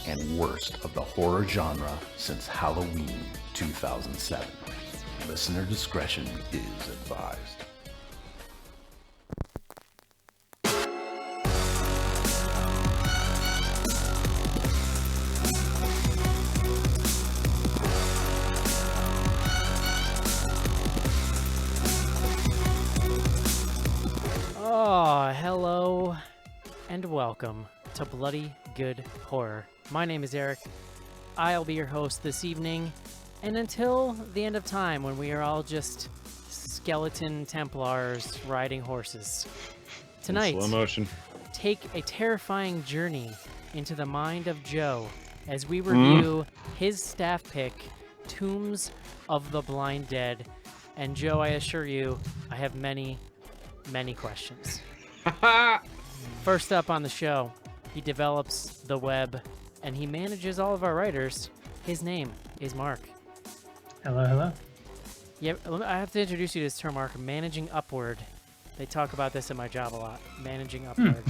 and worst of the horror genre since Halloween 2007. Listener discretion is advised. Oh, hello and welcome to Bloody Good Horror. My name is Eric. I'll be your host this evening, and until the end of time when we are all just skeleton Templars riding horses. Tonight, in slow motion. Take a terrifying journey into the mind of Joe as we review his staff pick, Tombs of the Blind Dead. And Joe, I assure you, I have many questions. First up on the show, he develops the web and he manages all of our writers. His name is Mark. Hello. Yeah, I have to introduce you to this term, Mark, managing upward. They talk about this at my job a lot, managing upward.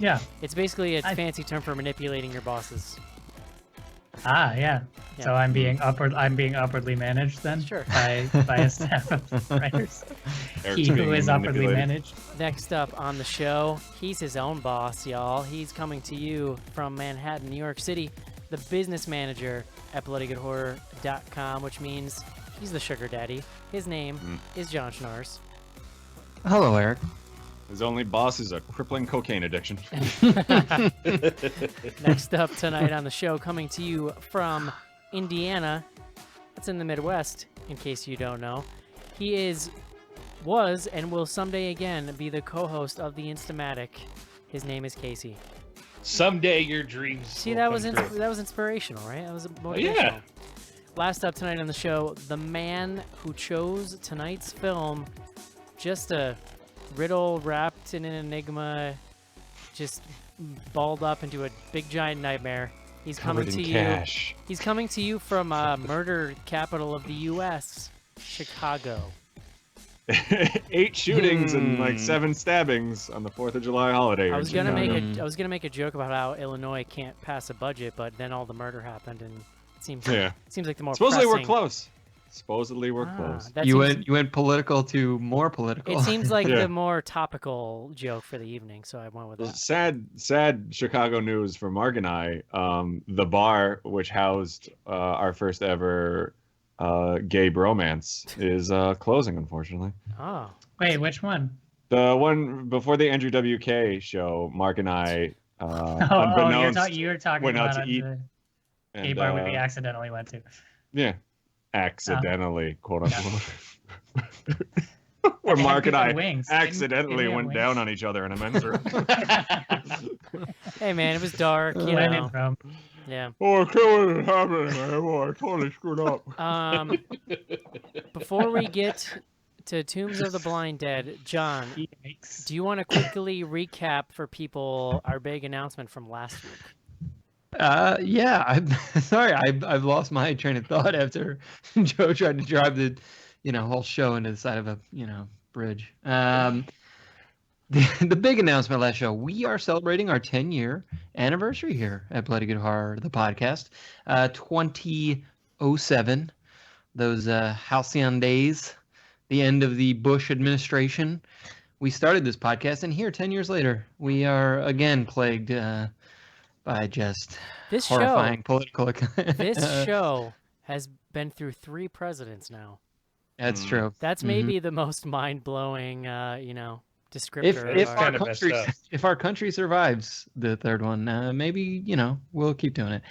Yeah. It's basically a fancy term for manipulating your bosses. Yeah. So I'm being upwardly managed then? Sure. By a staff of writers. He who is upwardly managed. Next up on the show, he's his own boss, y'all. He's coming to you from Manhattan, New York City, the business manager at bloodygoodhorror.com, which means he's the sugar daddy. His name is John Schnars. Hello, Eric. His only boss is a crippling cocaine addiction. Next up tonight on the show, coming to you from Indiana. That's in the Midwest, in case you don't know. He was, and will someday again be the co-host of the Instamatic. His name is Casey. Someday your dreams. See, will that was come true. that was inspirational, right? That was motivational. Yeah. Last up tonight on the show, the man who chose tonight's film, just a riddle wrapped in an enigma, just balled up into a big giant nightmare. He's coming to you. Cash. He's coming to you from murder capital of the U.S., Chicago. 8 shootings and like 7 stabbings on the 4th of July holiday. I was gonna make a joke about how Illinois can't pass a budget, but then all the murder happened, and it seems like the more Supposedly pressing... we're close. Supposedly we're close. You went political to more political. It seems like the more topical joke for the evening, so I went with that. Sad Chicago news for Mark and I. The bar, which housed our first ever gay bromance, is closing, unfortunately. Oh. Wait, which one? The one before the Andrew WK show. Mark and I, you were talking went out about to eat. the gay bar we accidentally went to. Yeah. Accidentally, quote unquote. Where Mark and I accidentally went down on each other in a men's room. Hey man, it was dark, you know. Yeah. Oh, I can't believe it happened, man. Oh, I totally screwed up. Before we get to Tombs of the Blind Dead, John, do you want to quickly recap for people our big announcement from last week? Yeah, I'm sorry. I've lost my train of thought after Joe tried to drive the, whole show into the side of a, bridge. The big announcement last show, we are celebrating our 10-year anniversary here at Bloody Good Horror, the podcast. 2007, those halcyon days, the end of the Bush administration. We started this podcast, and here, 10 years later, we are again plagued by just horrifying political... This show has been through 3 presidents now. That's true. That's maybe the most mind-blowing, descriptor. If our country survives the third one, maybe, we'll keep doing it.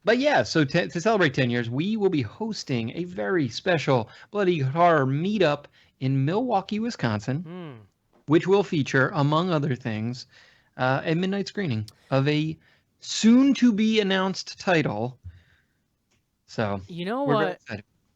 But yeah, so to celebrate 10 years, we will be hosting a very special Bloody Horror meetup in Milwaukee, Wisconsin, which will feature, among other things, a midnight screening of a soon-to-be-announced title. So, you know what?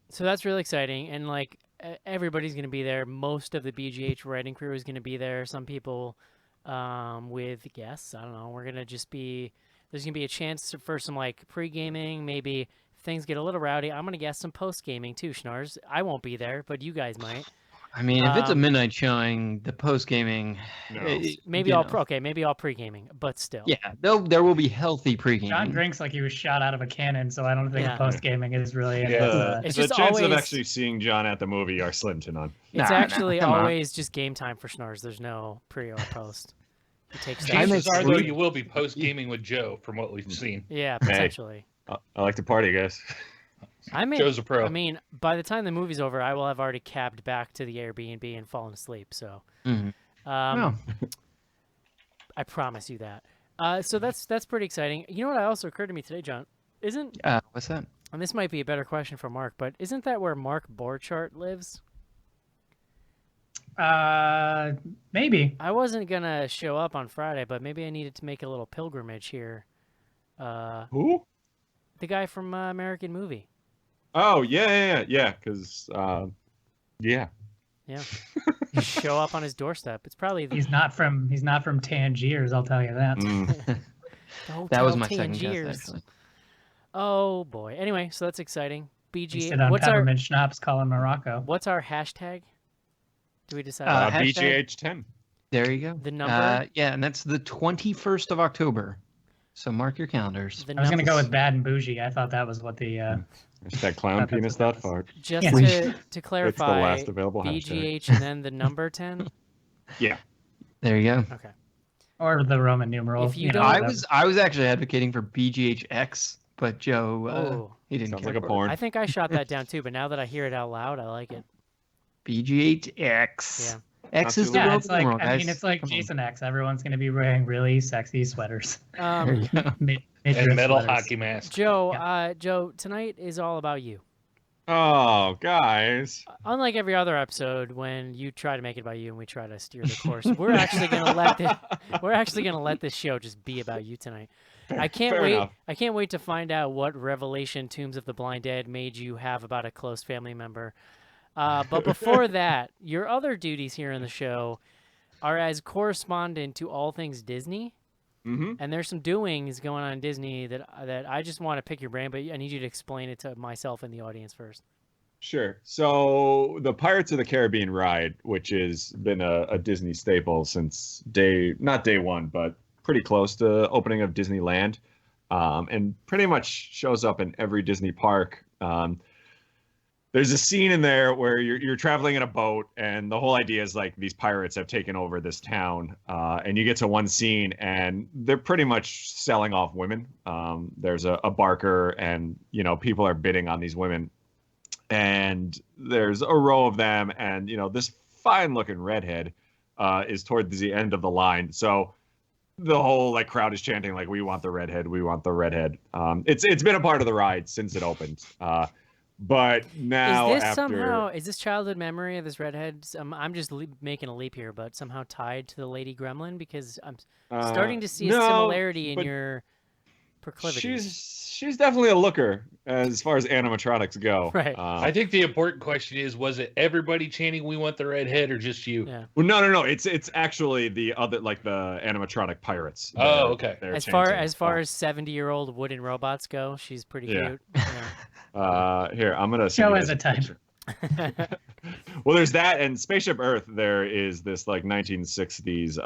So that's really exciting, and like everybody's going to be there. Most of the BGH writing crew is going to be there. Some people with guests. I don't know. We're going to just be. There's going to be a chance for some like pre-gaming. Maybe if things get a little rowdy, I'm going to guess some post-gaming too, Schnars. I won't be there, but you guys might. I mean, if it's a Um, midnight showing, the post gaming, No. Maybe all maybe all pre-gaming, but still. Yeah, there will be healthy pre-gaming. John drinks like he was shot out of a cannon, so I don't think Yeah. post gaming is really. Yeah. It's The just chance of always- actually seeing John at the movie are slim to none. It's Nah, actually come on. always just game time for Snars. There's no pre or post. He takes that. I Chances make are, though, sleep- you will be post gaming with Joe, from what we've seen. Yeah, potentially. I like to party, guys. I may. Joe's a pro. I mean, by the time the movie's over, I will have already cabbed back to the Airbnb and fallen asleep. So, Mhm. I promise you that. So that's pretty exciting. You know what? Also occurred to me today, John. Isn't What's that? and this might be a better question for Mark, but isn't that where Mark Borchardt lives? Maybe. I wasn't gonna show up on Friday, but maybe I needed to make a little pilgrimage here. Who? The guy from American Movie. Oh, yeah. Because, yeah. Yeah. Show up on his doorstep. It's probably He's not from Tangiers, I'll tell you that. Mm. the Hotel That was my second Tangiers. guess, actually. Oh boy. Anyway, so that's exciting. He BG. sit on What's our peppermint schnapps calling Morocco. What's our hashtag? Do we decide? Hashtag- BGH 10. There you go. The number? Yeah, and that's the 21st of October. So mark your calendars. The I was gonna go numbers- with bad and bougie. I thought that was what the. It's that clown That's penis what that that fart. just Yeah. to It's the clarify. last available hashtag. BGH and then the number 10. Yeah. There you go. Okay. Or the Roman numeral. If you know, don't- I was actually advocating for BGHX, but Joe Oh, he didn't Sounds care like a for it. porn. I think I shot that down too, but now that I hear it out loud, I like it. BGHX. Yeah. X Not is too the late. Yeah, Roman it's like numeral, I guys. mean, it's like Come on. Jason X. Everyone's gonna be wearing really sexy sweaters. There you go. And metal hockey mask. Joe, Yeah. Joe, tonight is all about you. Oh, guys. Unlike every other episode, when you try to make it about you and we try to steer the course, we're actually gonna let this show just be about you tonight. I can't Fair wait. enough. I can't wait to find out what revelation Tombs of the Blind Dead made you have about a close family member. But before that, your other duties here in the show are as correspondent to all things Disney. Mm-hmm. And there's some doings going on in Disney that I just want to pick your brain, but I need you to explain it to myself and the audience first. Sure. So the Pirates of the Caribbean ride, which has been a Disney staple since not day one, but pretty close to opening of Disneyland, and pretty much shows up in every Disney park. There's a scene in there where you're traveling in a boat, and the whole idea is like these pirates have taken over this town, and you get to one scene, and they're pretty much selling off women. There's a barker, and people are bidding on these women, and there's a row of them, and this fine-looking redhead is toward the end of the line, so the whole crowd is chanting like, "We want the redhead, we want the redhead." It's been a part of the ride since it opened. But now Is this childhood memory of this redhead? I'm just making a leap here, but somehow tied to the Lady Gremlin, because I'm starting to see a similarity in but your proclivities. she's definitely a looker as far as animatronics go. Right. I think the important question is, was it everybody chanting "We want the redhead" or just you? Yeah. Well, no. It's actually the other, like the animatronic pirates. Oh, okay. They're As chanting. far as 70-year-old wooden robots go, she's pretty Yeah. cute. Yeah. Here, I'm gonna Show you as guys a type. picture. Well, there's that, and Spaceship Earth. There is this 1960s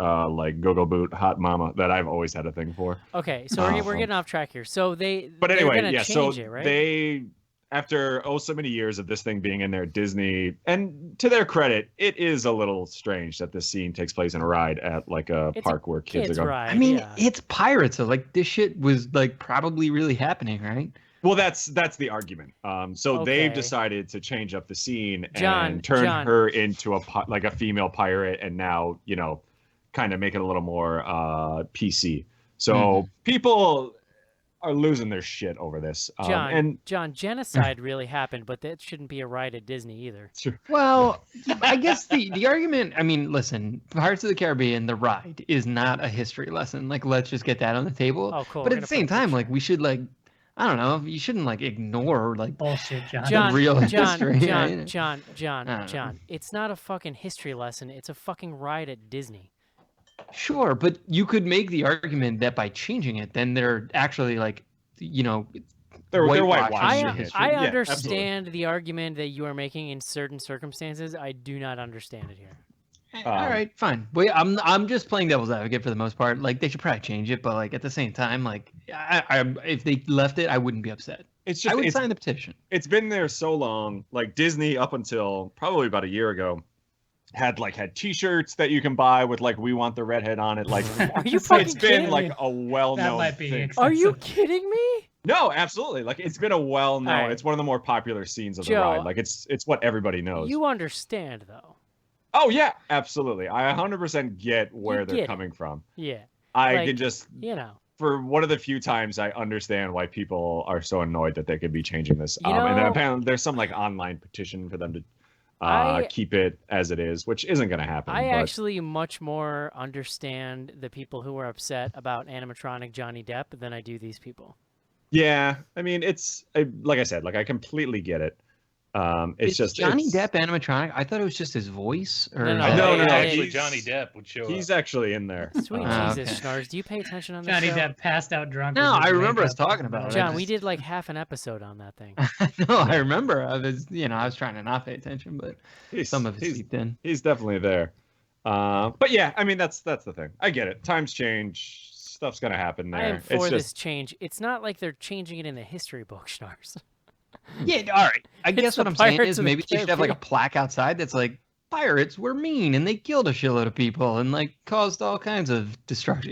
go-go boot hot mama that I've always had a thing for. Okay, so we're getting off track here. So But they're anyway, gonna yeah. So change it, right? they, after so many years of this thing being in there, Disney, and to their credit, it is a little strange that this scene takes place in a ride at a It's park where kids are going. ride. I mean, yeah. it's pirates, so this shit was probably really happening, right? Well, that's the argument. So Okay. they've decided to change up the scene John, and turn John. her into a female pirate, and now kind of make it a little more PC. So people are losing their shit over this. John, genocide really happened, but that shouldn't be a ride at Disney either. Well, I guess the argument, I mean, listen, Pirates of the Caribbean, the ride, is not a history lesson. Let's just get that on the table. Oh, cool. But We're at the gonna same put a time, picture. we should I don't know, you shouldn't ignore Bullshit, John. John, real John, history, John, right? John, John, I don't know. John. It's not a fucking history lesson. It's a fucking ride at Disney. Sure, but you could make the argument that by changing it, then they're actually they're whitewashing whitewashing the it. history. I Yeah, understand the argument that you are making in certain circumstances. I do not understand it here. All right, fine. Well, I'm just playing devil's advocate for the most part. Like they should probably change it, but like at the same time, like if they left it, I wouldn't be upset. It's just I would sign the petition. It's been there so long. Like Disney, up until probably about a year ago, had T-shirts that you can buy with like "We want the redhead" on it. Like Are you fucking it's kidding been like me? a well-known That might be thing. expensive. Are you kidding me? No, absolutely. Like it's been a well-known. All right. It's one of the more popular scenes of the Joe, ride. Like it's what everybody knows. You understand though. Oh yeah, absolutely. I 100% get where You they're get it. coming from. Yeah. I Like, can just You know. for one of the few times I understand why people are so annoyed that they could be changing this. You And then know- apparently there's some like online petition for them to I- keep it as it is, which isn't going to happen. I but actually much more understand the people who are upset about animatronic Johnny Depp than I do these people. yeah, I mean, like I said, like I completely get it. It's Is just Johnny it's- Depp animatronic. I thought it was just his voice. Or No, No, no, no. Actually, he's- Johnny Depp would show He's up. actually in there. Sweet Okay. Jesus, Schnars, do you pay attention on this Johnny show? Depp passed out drunk. No, with his I remember us makeup. talking about it. John, I we just- did like half an episode on that thing. No, I remember. I was trying to not pay attention, but some of it he's, seeped in. he's definitely there. But yeah, I mean, that's the thing. I get it. Times change. Stuff's gonna happen there. I am It's for just this change. It's not like they're changing it in the history book, Schnars. Yeah, all right. I It's guess the what I'm saying Pirates is of the maybe they should have like a Caribbean. plaque outside that's like pirates were mean and they killed a shitload of people and like caused all kinds of destruction.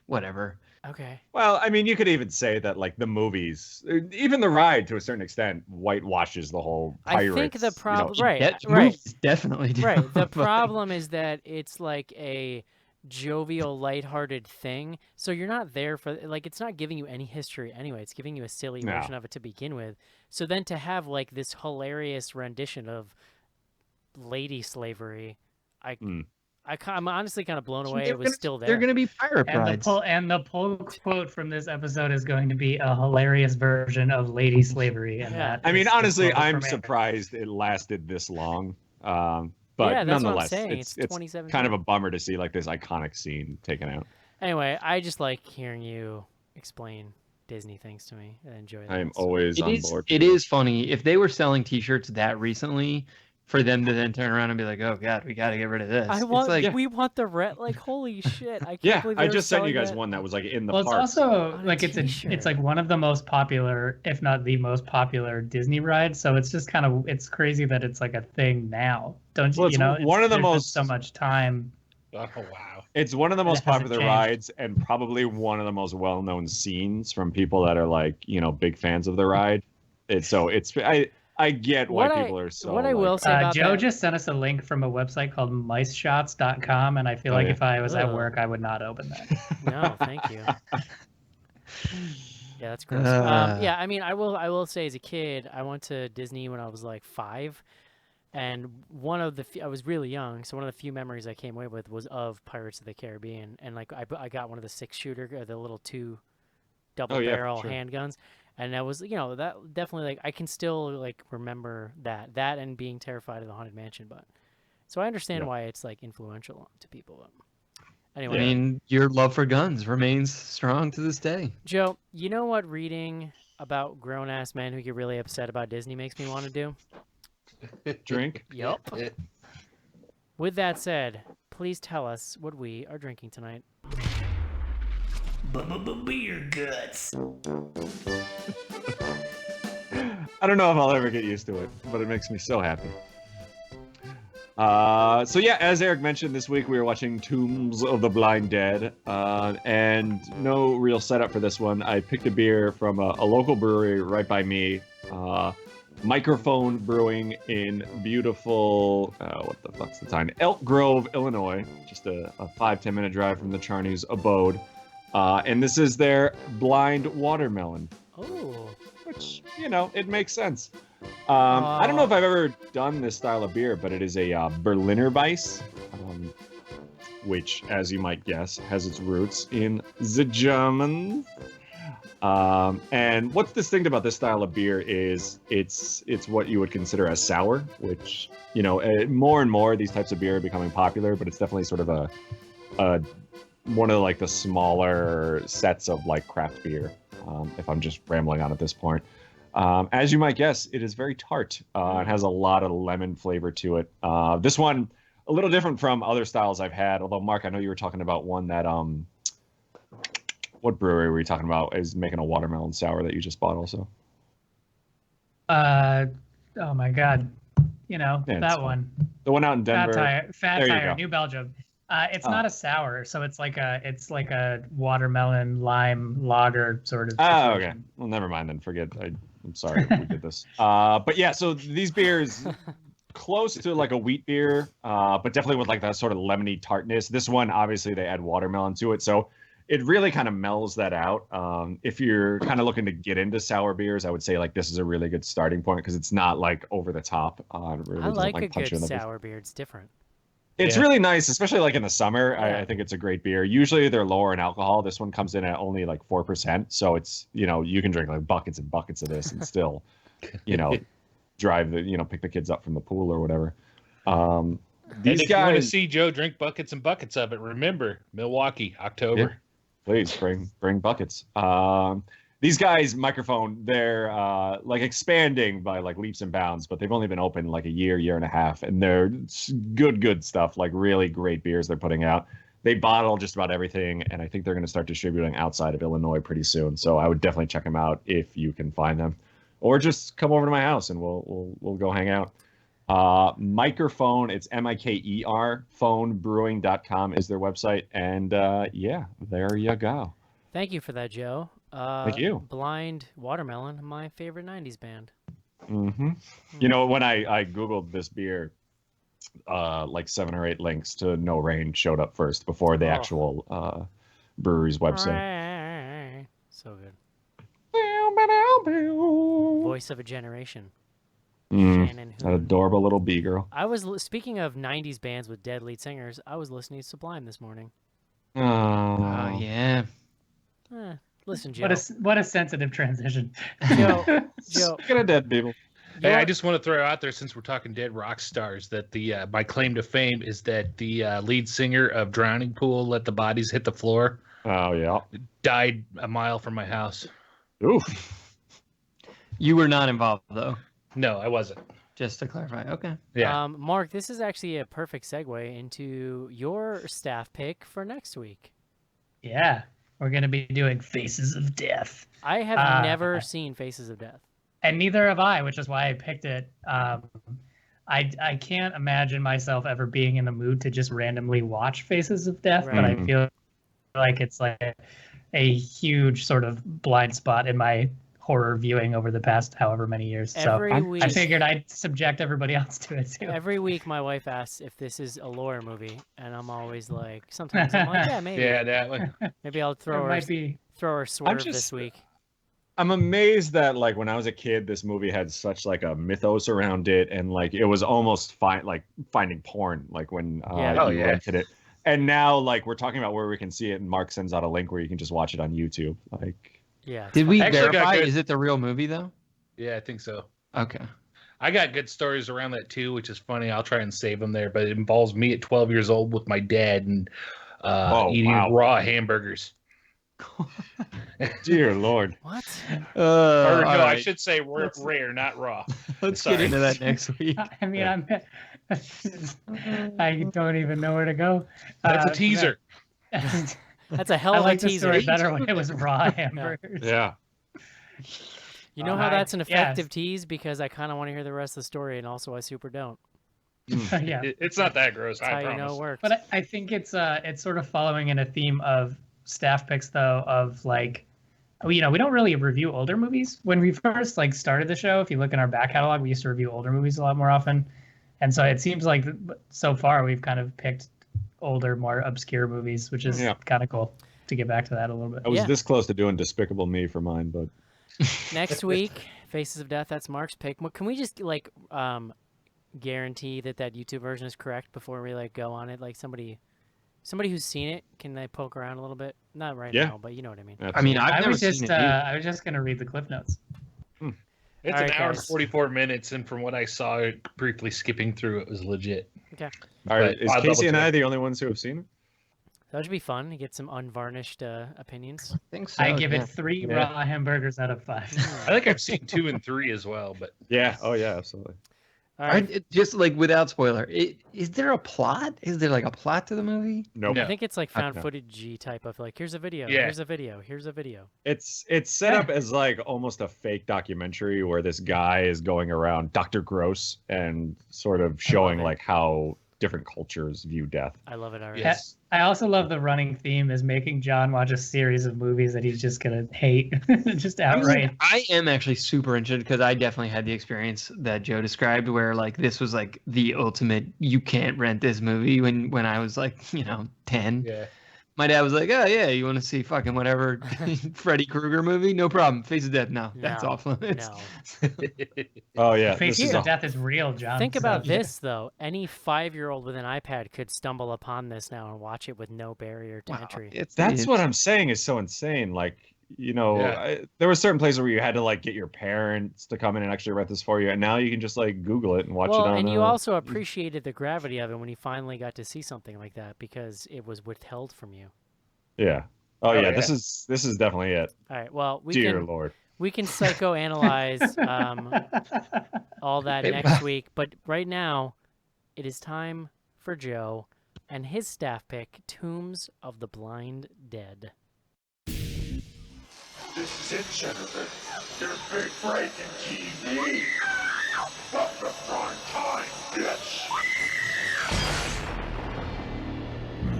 Whatever. Okay. Well, I mean, you could even say that like the movies, even the ride to a certain extent, whitewashes the whole I pirates. think the problem, you know, right, That right, movies definitely do. right. The but- problem is that it's like a jovial, lighthearted thing. So you're not there for like it's not giving you any history anyway. It's giving you a silly No. version of it to begin with. So then to have like this hilarious rendition of lady slavery, I'm honestly kind of blown away. It was still there. They're going to be pirate And brides. the pull quote from this episode is going to be a hilarious version of lady slavery. And Yeah. that I mean, is the honestly, quote I'm from Ant-Man. surprised it lasted this long. But Yeah, that's what I'm nonetheless, saying. it's It's 2017. kind of a bummer to see like this iconic scene taken out. Anyway, I just like hearing you explain Disney things to me. I enjoy that. I am so- always on board. It is funny if they were selling T-shirts that recently, for them to then turn around and be like, "Oh God, we got to get rid of this." I It's want. like, We want the red. Like, holy shit! I can't Yeah, believe I they just were sent you selling guys that. one that was like in the Well, it's parks. also On a like it's t-shirt. like one of the most popular, if not the most popular Disney rides. So it's just kind of it's crazy that it's like a thing now. Don't you? Well, it's You know, one of the there's been most- so much time. Oh wow. It's one of the And it most hasn't popular changed. rides and probably one of the most well-known scenes from people that are like, big fans of the ride. I get why people are so what I like, will say about Joe that, just sent us a link from a website called miceshots.com, and I feel Oh, like yeah. if I was at Ugh. work, I would not open that. no, thank you. Yeah, that's gross. Yeah, I mean, I will say as a kid, I went to Disney when I was like 5, and one of the I was really young, so one of the few memories I came away with was of Pirates of the Caribbean, and like I got one of the 6-shooter, the little 2 double Oh, yeah, barrel sure. handguns, and that was that definitely like I can still like remember that and being terrified of the Haunted Mansion, but so I understand Yeah. why it's like influential to people. But I anyway, mean, your love for guns remains strong to this day. Joe, you know what reading about grown ass men who get really upset about Disney makes me want to do? drink. Yup. With that said, please tell us what we are drinking tonight. Beer guts. I don't know if I'll ever get used to it, but it makes me so happy. So yeah, as Eric mentioned, this week we were watching Tombs of the Blind Dead, and no real setup for this one. I picked a beer from a local brewery right by me, Microphone Brewing in beautiful, what the fuck's the time? Elk Grove, Illinois, just a 5-10 minute drive from the Charney's abode. And this is their Blind Watermelon, Oh, which, it makes sense. I don't know if I've ever done this style of beer, but it is a Berliner Weiss, which, as you might guess, has its roots in the German. And what's distinct about this style of beer is it's what you would consider a sour, which, more and more these types of beer are becoming popular, but it's definitely sort of a one of like the smaller sets of like craft beer. if I'm just rambling on at this point. As you might guess, it is very tart. It has a lot of lemon flavor to it. This one, a little different from other styles I've had. Although, Mark, I know you were talking about one that what brewery were you talking about? Is making a watermelon sour that you just bought also? Oh my God, that one. The one out in Denver. Fat There you Tire, go. New Belgium. It's not a sour, so it's like a watermelon lime lager sort of Oh, situation. okay. Well, never mind then. Forget. I'm sorry we did this. But yeah, so these beers close to like a wheat beer, but definitely with like that sort of lemony tartness. This one, obviously, they add watermelon to it, so it really kind of mellows that out. If you're kind of looking to get into sour beers, I would say like this is a really good starting point because it's not like over the top. It really I doesn't, like a punch you good in the face. sour beer. It's different. It's really nice, especially like in the summer. Yeah. I think it's a great beer. Usually they're lower in alcohol. This one comes in at only like 4%. So it's, you can drink like buckets and buckets of this and still, drive pick the kids up from the pool or whatever. These and if you want to guys, see Joe drink buckets and buckets of it, remember Milwaukee, October. please bring buckets. These guys, Microphone, they're like expanding by like leaps and bounds, but they've only been open like a year and a half, and they're good stuff, like really great beers they're putting out. They bottle just about everything, and I think they're going to start distributing outside of Illinois pretty soon. So I would definitely check them out if you can find them, or just come over to my house and we'll go hang out. Microphone, it's MIKER, phonebrewing.com is their website, and yeah, there you go. Thank you for that, Joe. Thank you. Blind Watermelon, my favorite 90s band. Mm-hmm. When I Googled this beer, like 7 or 8 links to No Rain showed up first before the actual brewery's website. So good. Voice of a generation. Shannon That Hoon. adorable little bee girl. I was speaking of 90s bands with dead lead singers. I was listening to Sublime this morning. Oh yeah. Listen, Joe. What a sensitive transition. Joe. Speaking of dead people. Hey, I just want to throw out there, since we're talking dead rock stars, that my claim to fame is that the lead singer of Drowning Pool, Let the Bodies Hit the Floor, Oh yeah. died a mile from my house. Oof. You were not involved though. No, I wasn't. Just to clarify. Okay. Yeah. Mark, this is actually a perfect segue into your staff pick for next week. Yeah, we're gonna be doing Faces of Death, I have never seen Faces of Death. and neither have I, which is why I picked it. I can't imagine myself ever being in the mood to just randomly watch Faces of Death, but I Right. feel like it's like a huge sort of blind spot in my horror viewing over the past however many years. Every So week, I figured I'd subject everybody else to it too. every week, my wife asks if this is a lore movie, and I'm always like, sometimes I'm like, yeah, maybe. Yeah, that one. Maybe I'll There throw her might be. swerve just- this week. I'm amazed that like when I was a kid, this movie had such like a mythos around it, and like it was almost finding porn, like when you rented it. And now like we're talking about where we can see it, and Mark sends out a link where you can just watch it on YouTube. Like, Yeah. it's Did fun. we Actually got verify? good- Is it the real movie though? Yeah, I think so. Okay. I got good stories around that too, which is funny. I'll try and save them there, but it involves me at 12 years old with my dad and eating raw hamburgers. dear Lord. What? Or no, all I right. should say rare, not raw. Let's Sorry. get into that next week. I mean, I don't even know where to go. That's a teaser. That's a hell I of like a the teaser. story better when it was raw hamburgers. Yeah. You know how that's an yes. effective tease because I kind of want to hear the rest of the story, and also I super don't. Yeah. It's not that gross, That's how I you know promise. it works. But I think it's sort of following in a theme of staff picks though, of like, we don't really review older movies. When we first like started the show, if you look in our back catalog, we used to review older movies a lot more often. And so it seems like so far we've kind of picked older, more obscure movies, which is kind of cool to get back to that a little bit. I was Yeah. this close to doing Despicable Me for mine, but Next week, Faces of Death. That's Mark's pick. Can we just like guarantee that YouTube version is correct before we like go on it? Like somebody who's seen it, can they poke around a little bit? Not right Yeah. now, but you know what I mean. I mean, I've I never was seen just it. either. I was just gonna read the cliff notes. It's All an right, hour and guys. 44 minutes, and from what I saw, briefly skipping through, it was legit. all right, But is I'll Casey and double I check. the only ones who have seen it? That would be fun. You get some unvarnished opinions. I think so. I give yeah. it 3 Yeah. raw hamburgers out of 5. I think I've seen 2 and 3 as well, but Yeah. Oh yeah, absolutely. All right. Just like without spoiler, is there a plot? Is there like a plot to the movie? Nope. No. I think it's like found No. footage type of like, here's a video, Yeah. here's a video, here's a video. It's set up as like almost a fake documentary where this guy is going around Dr. Gross and sort of showing it. like how different cultures view death. I love it already. yes. I also love the running theme is making John watch a series of movies that he's just gonna hate, just outright. I am actually super interested because I definitely had the experience that Joe described, where like this was like the ultimate. You can't rent this movie when I was like 10. Yeah. My dad was like, "Oh yeah, you want to see fucking whatever Freddy Krueger movie? No problem. Face of Death. No, that's No, off limits." No. Oh yeah, Face this is of a, Death is real, John. Think so- about this though. Any 5-year-old with an iPad could stumble upon this now and watch it with no barrier to entry. that's what I'm saying is so insane. Like, Yeah. there were certain places where you had to like get your parents to come in and actually rent this for you, and now you can just like Google it and watch Well, it on. and you also appreciated the gravity of it when you finally got to see something like that because it was withheld from you. Yeah. Oh, Oh, yeah. yeah. This is definitely it. All right. Well, Dear Lord. we can psychoanalyze all that Hey, next week, but right now it is time for Joe and his staff pick, Tombs of the Blind Dead. This is it, Jennifer. Your big break in TV. Up the prime time, bitch.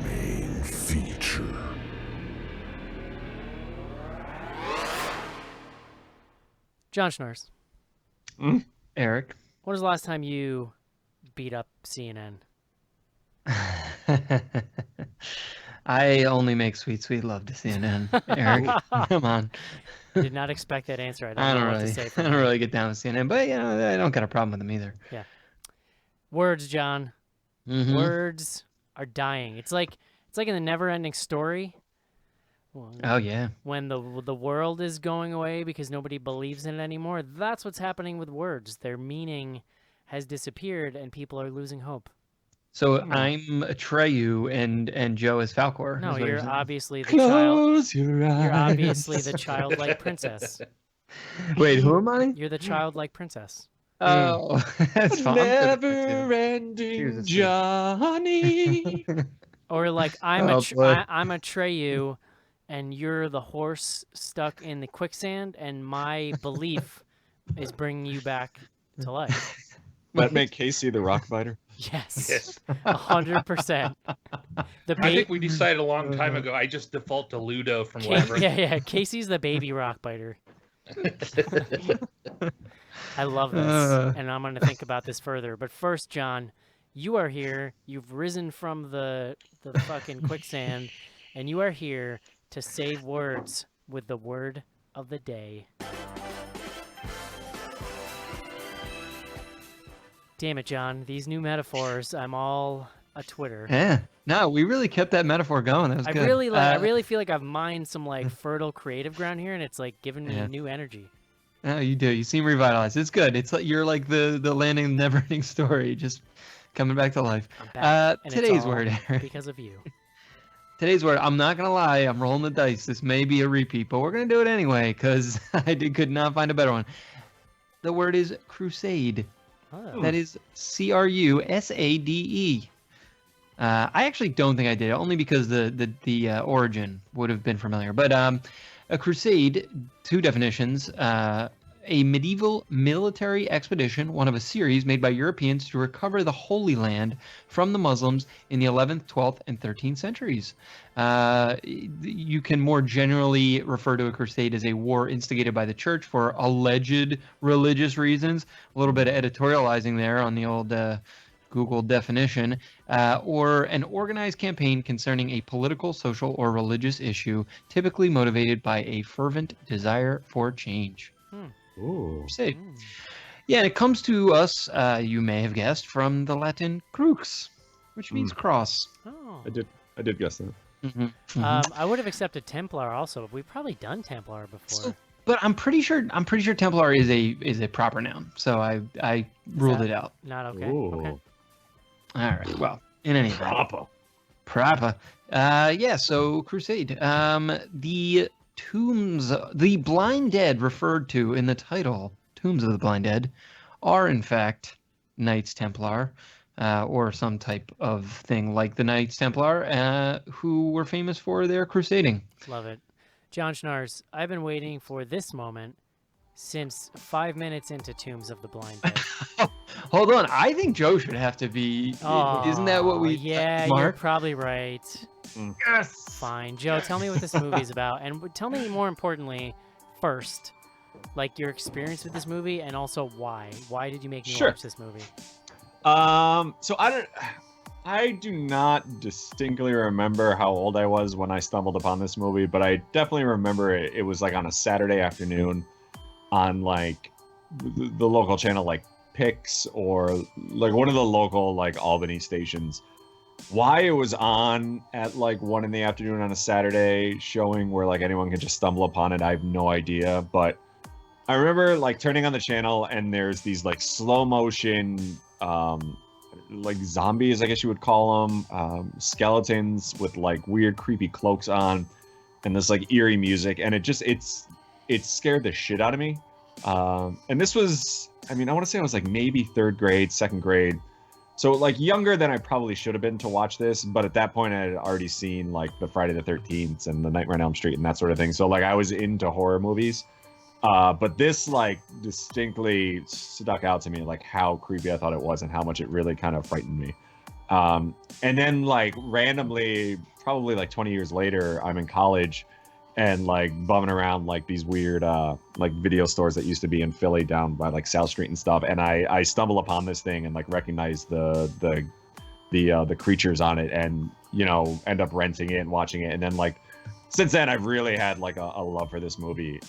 Main feature. John Schnars, Eric. when was the last time you beat up CNN? I only make sweet, sweet love to CNN. Eric, come on. Did not expect that answer. I don't, I know don't what really, to say. I From don't here. really get down with CNN, but I don't got a problem with them either. Words, John. Mhm. Words are dying. It's like in the never-ending story. Oh yeah. When the world is going away because nobody believes in it anymore, that's what's happening with words. Their meaning has disappeared, and people are losing hope. So I'm Atreyu and Joe is Falcor. No, is what you're saying. obviously the child. Close your eyes. You're obviously the childlike princess. Wait, who am I? You're the childlike princess. Oh, that's fine. Never-ending Johnny. Or like I'm Oh, boy. I'm Atreyu, and you're the horse stuck in the quicksand, and my belief is bringing you back to life. That make Casey the rock fighter? Yes, Yes. 100%. The I think we decided a long time ago. I just default to Ludo from Labyrinth. yeah. Casey's the baby rock biter. I love this, and I'm going to think about this further. But first, John, you are here. You've risen from the fucking quicksand, and you are here to save words with the word of the day. Damn it, John. These new metaphors, I'm all a Twitter. Yeah. No, we really kept that metaphor going. That was I good. really feel like I've mined some like fertile creative ground here, and it's like giving me Yeah. new energy. No, you do. You seem revitalized. It's good. It's like you're like the landing never-ending story, just coming back to life. I'm back, and it's Today's all word, Eric. because of you. Today's word. I'm not gonna lie. I'm rolling the dice. This may be a repeat, but we're gonna do it anyway because could not find a better one. The word is crusade. Oh. That is CRUSADE. I actually don't think I did, only because the origin would have been familiar. But a crusade, 2 definitions: a medieval military expedition, one of a series made by Europeans to recover the Holy Land from the Muslims in the 11th, 12th, and 13th centuries. You can more generally refer to a crusade as a war instigated by the church for alleged religious reasons. A little bit of editorializing there on the old Google definition, or an organized campaign concerning a political, social, or religious issue, typically motivated by a fervent desire for change. Ooh. Crusade. Yeah, and it comes to us, you may have guessed, from the Latin crux, which means cross. Oh. I did guess that. I would have accepted Templar also, but we've probably done Templar before. But I'm pretty sure Templar is a proper noun, so I ruled that- it out. Not okay. Ooh. Okay. All right. Well, in any event, Proper. proper. Yeah, so Crusade. The tombs, the blind dead referred to in the title, Tombs of the Blind Dead, are in fact Knights Templar, or some type of thing like the Knights Templar, who were famous for their crusading. Love it. John Schnars, I've been waiting for this moment since 5 minutes into Tombs of the Blind Dead. Hold on, I think Joe should have to be. Isn't that what we? Yeah, Mark? you're probably right. Yes. Fine, Joe. Tell me what this movie is about, and tell me more importantly, first, like your experience with this movie, and also why. Why did you make me Sure. watch this movie? So I do not distinctly remember how old I was when I stumbled upon this movie, but I definitely remember it was like on a Saturday afternoon on like the local channel, like Pix, or like one of the local like Albany stations. Why it was on at like 1 p.m. on a Saturday showing where like anyone can just stumble upon it, I have no idea. But I remember like turning on the channel and there's these like slow motion like zombies, I guess you would call them, skeletons with like weird creepy cloaks on, and this like eerie music, and it scared the shit out of me. And this was, I mean, I want to say I was like maybe 3rd grade, 2nd grade, so like younger than I probably should have been to watch this, but at that point I had already seen like the Friday the 13th and the Nightmare on Elm Street and that sort of thing, so like I was into horror movies. But this like distinctly stuck out to me, like how creepy I thought it was and how much it really kind of frightened me. And then like randomly, probably like 20 years later, I'm in college and like bumming around like these weird like video stores that used to be in Philly down by like South Street and stuff, and I stumble upon this thing and like recognize the creatures on it, and you know, end up renting it and watching it, and then like since then I've really had like a love for this movie.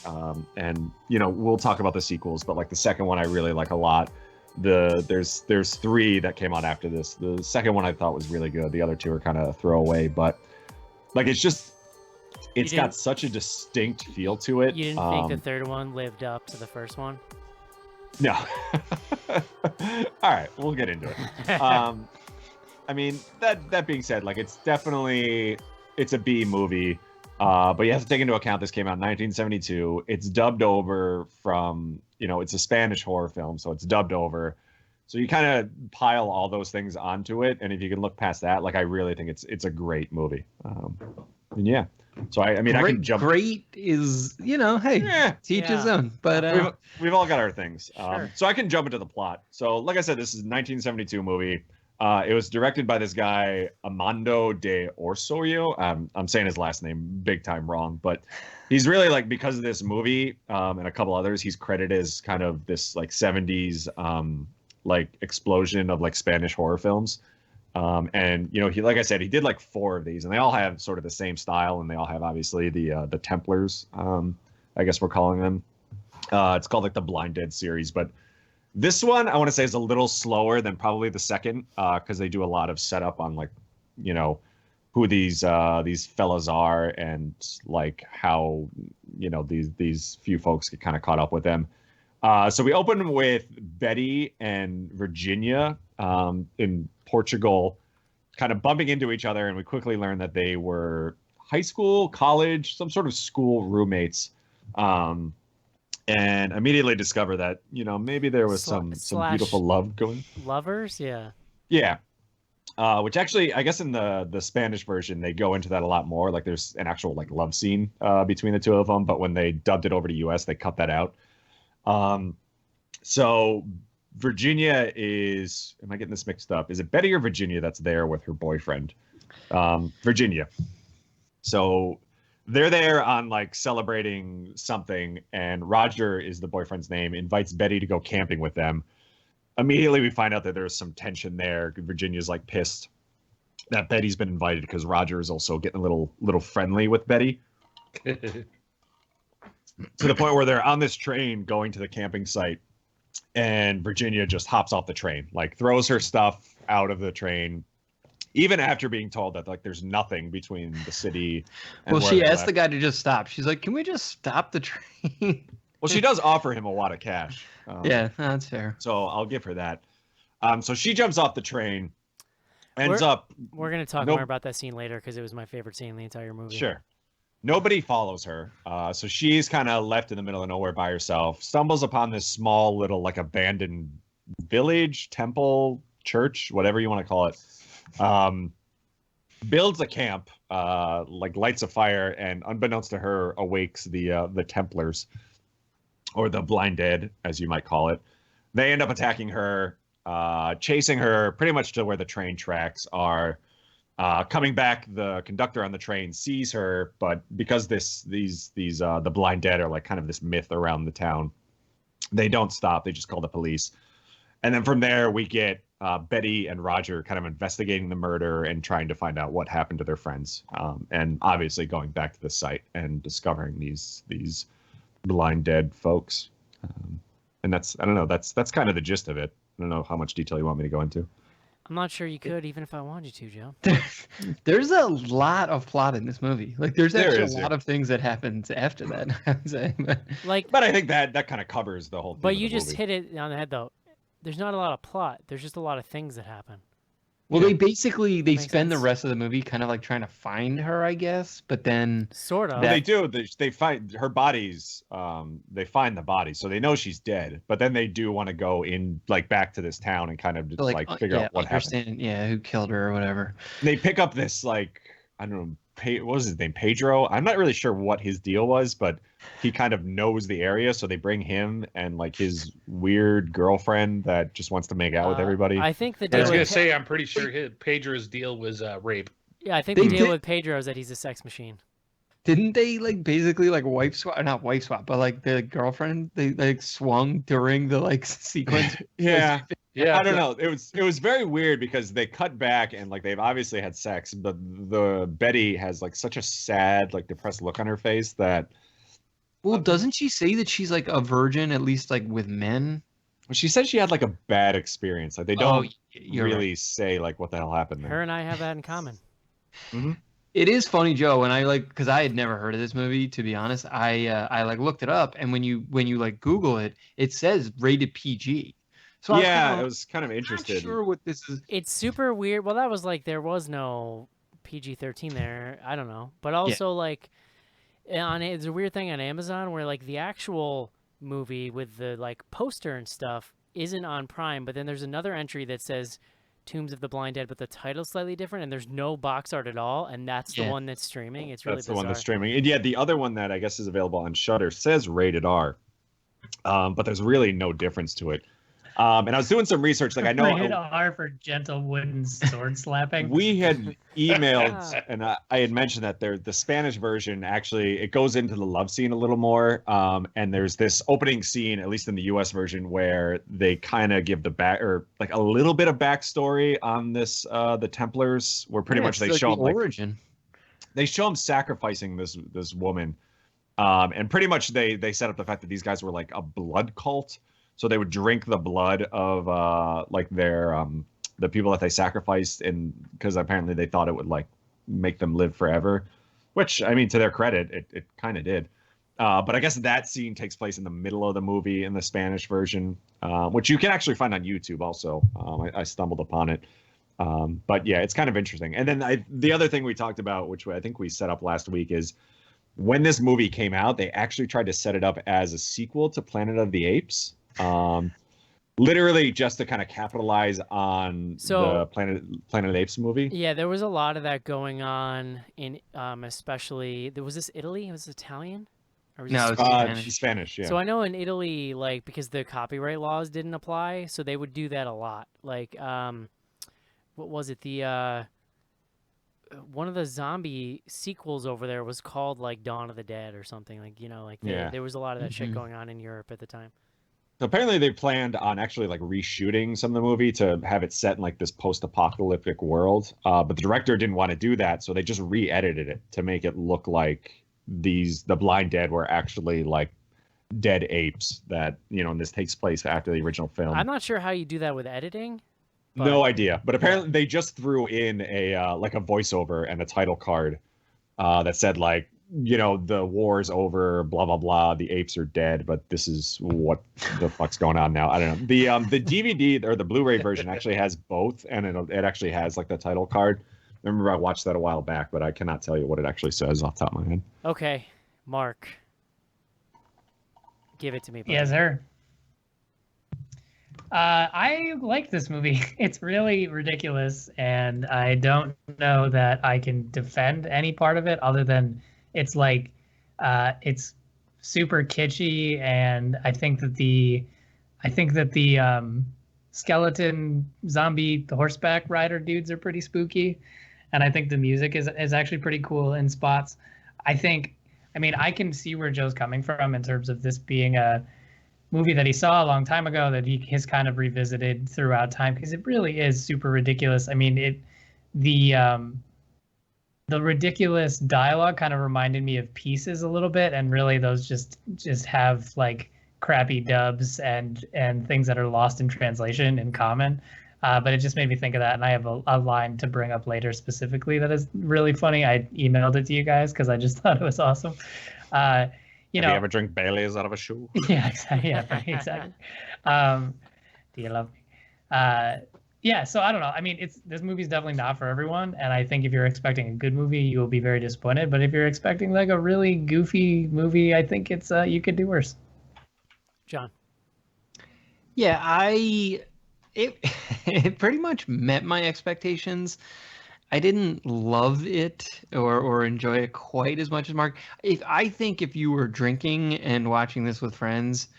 And you know, we'll talk about the sequels, but like the second one I really like a lot. There's 3 that came out after this. The second one I thought was really good. The other 2 are kind of throwaway, but like it's got such a distinct feel to it. You didn't think the third one lived up to the first one? No. All right, we'll get into it. I mean, that being said, like it's a B movie, but you have to take into account this came out in 1972. It's dubbed over from, you know, it's a Spanish horror film, so it's dubbed over. So you kind of pile all those things onto it, and if you can look past that, like I really think it's a great movie. And yeah. So I mean, I can jump. Great is, you know, hey, to each his own. But we've all got our things. Sure. So I can jump into the plot. So like I said, this is a 1972 movie. It was directed by this guy Armando de Osorio. I'm saying his last name big time wrong, but he's really like, because of this movie and a couple others, he's credited as kind of this like 70s like explosion of like Spanish horror films. And you know, he, like I said, he did like 4 of these, and they all have sort of the same style, and they all have obviously the Templars, I guess we're calling them. It's called like the Blind Dead series, but this one I want to say is a little slower than probably the second, because they do a lot of setup on like, you know, who these fellas are and like how, you know, these few folks get kind of caught up with them. So we open with Betty and Virginia in Portugal, kind of bumping into each other, and we quickly learn that they were high school, college, some sort of school roommates, and immediately discover that, you know, maybe there was some beautiful love going. Lovers, yeah. Yeah. Which actually, I guess in the Spanish version, they go into that a lot more. Like there's an actual like love scene between the 2 of them, but when they dubbed it over to US, they cut that out. So Virginia is, am I getting this mixed up? Is it Betty or Virginia that's there with her boyfriend? Virginia. So they're there on like celebrating something, and Roger is the boyfriend's name, invites Betty to go camping with them. Immediately we find out that there's some tension there. Virginia's like pissed that Betty's been invited because Roger is also getting a little friendly with Betty. To the point where they're on this train going to the camping site, and Virginia just hops off the train, like throws her stuff out of the train, even after being told that like there's nothing between the city and well, she asked the guy to just stop. She's like, can we just stop the train? Well, she does offer him a wad of cash. Yeah, that's fair. So I'll give her that. So she jumps off the train. ends up. We're gonna talk Nope. more about that scene later because it was my favorite scene in the entire movie. Sure. Nobody follows her. So she's kind of left in the middle of nowhere by herself, stumbles upon this small little like abandoned village, temple, church, whatever you want to call it. Builds a camp, like lights a fire, and unbeknownst to her, awakes the Templars, or the Blind Dead, as you might call it. They end up attacking her, chasing her pretty much to where the train tracks are. Coming back, the conductor on the train sees her, but because the Blind Dead are like kind of this myth around the town, they don't stop. They just call the police. And then from there, we get Betty and Roger kind of investigating the murder and trying to find out what happened to their friends. And obviously going back to the site and discovering these Blind Dead folks. And I don't know, that's kind of the gist of it. I don't know how much detail you want me to go into. I'm not sure you could, even if I wanted you to, Joe. There's a lot of plot in this movie. Like, there's actually a lot of things that happens after that. I'm saying, but I think that kind of covers the whole thing. But you just hit it on the head, though. There's not a lot of plot. There's just a lot of things that happen. Well, they basically spend the rest of the movie kind of like trying to find her, I guess. But then sort of they do. They find her bodies. They find the body, so they know she's dead. But then they do want to go in like back to this town and kind of just, like figure out what happened. Yeah, who killed her or whatever. They pick up this like I don't know. What was his name? Pedro. I'm not really sure what his deal was, but he kind of knows the area, so they bring him and like his weird girlfriend that just wants to make out with everybody. I think the I was gonna say, I'm pretty sure Pedro's deal was rape. Yeah, I think the deal with Pedro is that he's a sex machine. Didn't they like basically like wife swap? Not wife swap, but like the girlfriend they like swung during the like sequence. Yeah. I don't know. It was very weird because they cut back and like they've obviously had sex, but the Betty has like such a sad, like depressed look on her face that. Well, doesn't she say that she's like a virgin, at least like with men? Well, she said she had like a bad experience. Like they don't really right. say like what the hell happened there. Her and I have that in common. Mm-hmm. It is funny, Joe, and I like because I had never heard of this movie. To be honest, I like looked it up, and when you like Google it, it says rated PG. So I was kind of interested. Not sure what this is. It's super weird. Well, that was like there was no PG-13 there. I don't know, but also like it's a weird thing on Amazon where like the actual movie with the like poster and stuff isn't on Prime, but then there's another entry that says Tombs of the Blind Dead, but the title's slightly different, and there's no box art at all, and that's the one that's streaming. It's really the one that's streaming. And the other one that I guess is available on Shudder says rated R, but there's really no difference to it. And I was doing some research. Like I know rated R for gentle wooden sword slapping. We had emailed, and I had mentioned that the Spanish version actually it goes into the love scene a little more. And there's this opening scene, at least in the U.S. version, where they kind of give like a little bit of backstory on this the Templars, where pretty much they show them origin. They show them sacrificing this woman, and pretty much they set up the fact that these guys were like a blood cult. So they would drink the blood of like their the people that they sacrificed, and because apparently they thought it would like make them live forever, which I mean to their credit, it kind of did. But I guess that scene takes place in the middle of the movie in the Spanish version, which you can actually find on YouTube. Also, I stumbled upon it. But yeah, it's kind of interesting. And then the other thing we talked about, which I think we set up last week, is when this movie came out, they actually tried to set it up as a sequel to Planet of the Apes. Literally just to kind of capitalize on the Planet of the Apes movie. Yeah, there was a lot of that going on in especially was this Italy? Was it Italian? Or was no, it Spanish. Yeah. So I know in Italy, like because the copyright laws didn't apply, so they would do that a lot. Like, what was it? The one of the zombie sequels over there was called like Dawn of the Dead or something. Like there was a lot of that shit going on in Europe at the time. So apparently they planned on actually like reshooting some of the movie to have it set in like this post-apocalyptic world. But the director didn't want to do that, so they just re-edited it to make it look like the Blind Dead were actually like dead apes that, and this takes place after the original film. I'm not sure how you do that with editing. No idea. But apparently they just threw in a like a voiceover and a title card that said like the war's over, blah blah blah, the apes are dead, but this is what the fuck's going on now. I don't know. The DVD or the Blu-ray version actually has both, and it actually has like the title card. I remember I watched that a while back, but I cannot tell you what it actually says off the top of my head. Okay, Mark, give it to me, buddy. Yes, sir. I like this movie. It's really ridiculous, and I don't know that I can defend any part of it other than it's like it's super kitschy, and I think that the skeleton zombie, the horseback rider dudes are pretty spooky, and I think the music is actually pretty cool in spots. I mean, I can see where Joe's coming from in terms of this being a movie that he saw a long time ago that he has kind of revisited throughout time, because it really is super ridiculous. I mean, the ridiculous dialogue kind of reminded me of Pieces a little bit, and really those just have like crappy dubs and things that are lost in translation in common. But it just made me think of that, and I have a line to bring up later specifically that is really funny. I emailed it to you guys because I just thought it was awesome. You Have you ever drink Bailey's out of a shoe? Yeah, exactly. Yeah, exactly. Do you love me? Yeah, so I don't know. I mean, this movie's definitely not for everyone, and I think if you're expecting a good movie, you will be very disappointed. But if you're expecting like a really goofy movie, I think it's you could do worse. John. Yeah, it pretty much met my expectations. I didn't love it or enjoy it quite as much as Mark. I think if you were drinking and watching this with friends,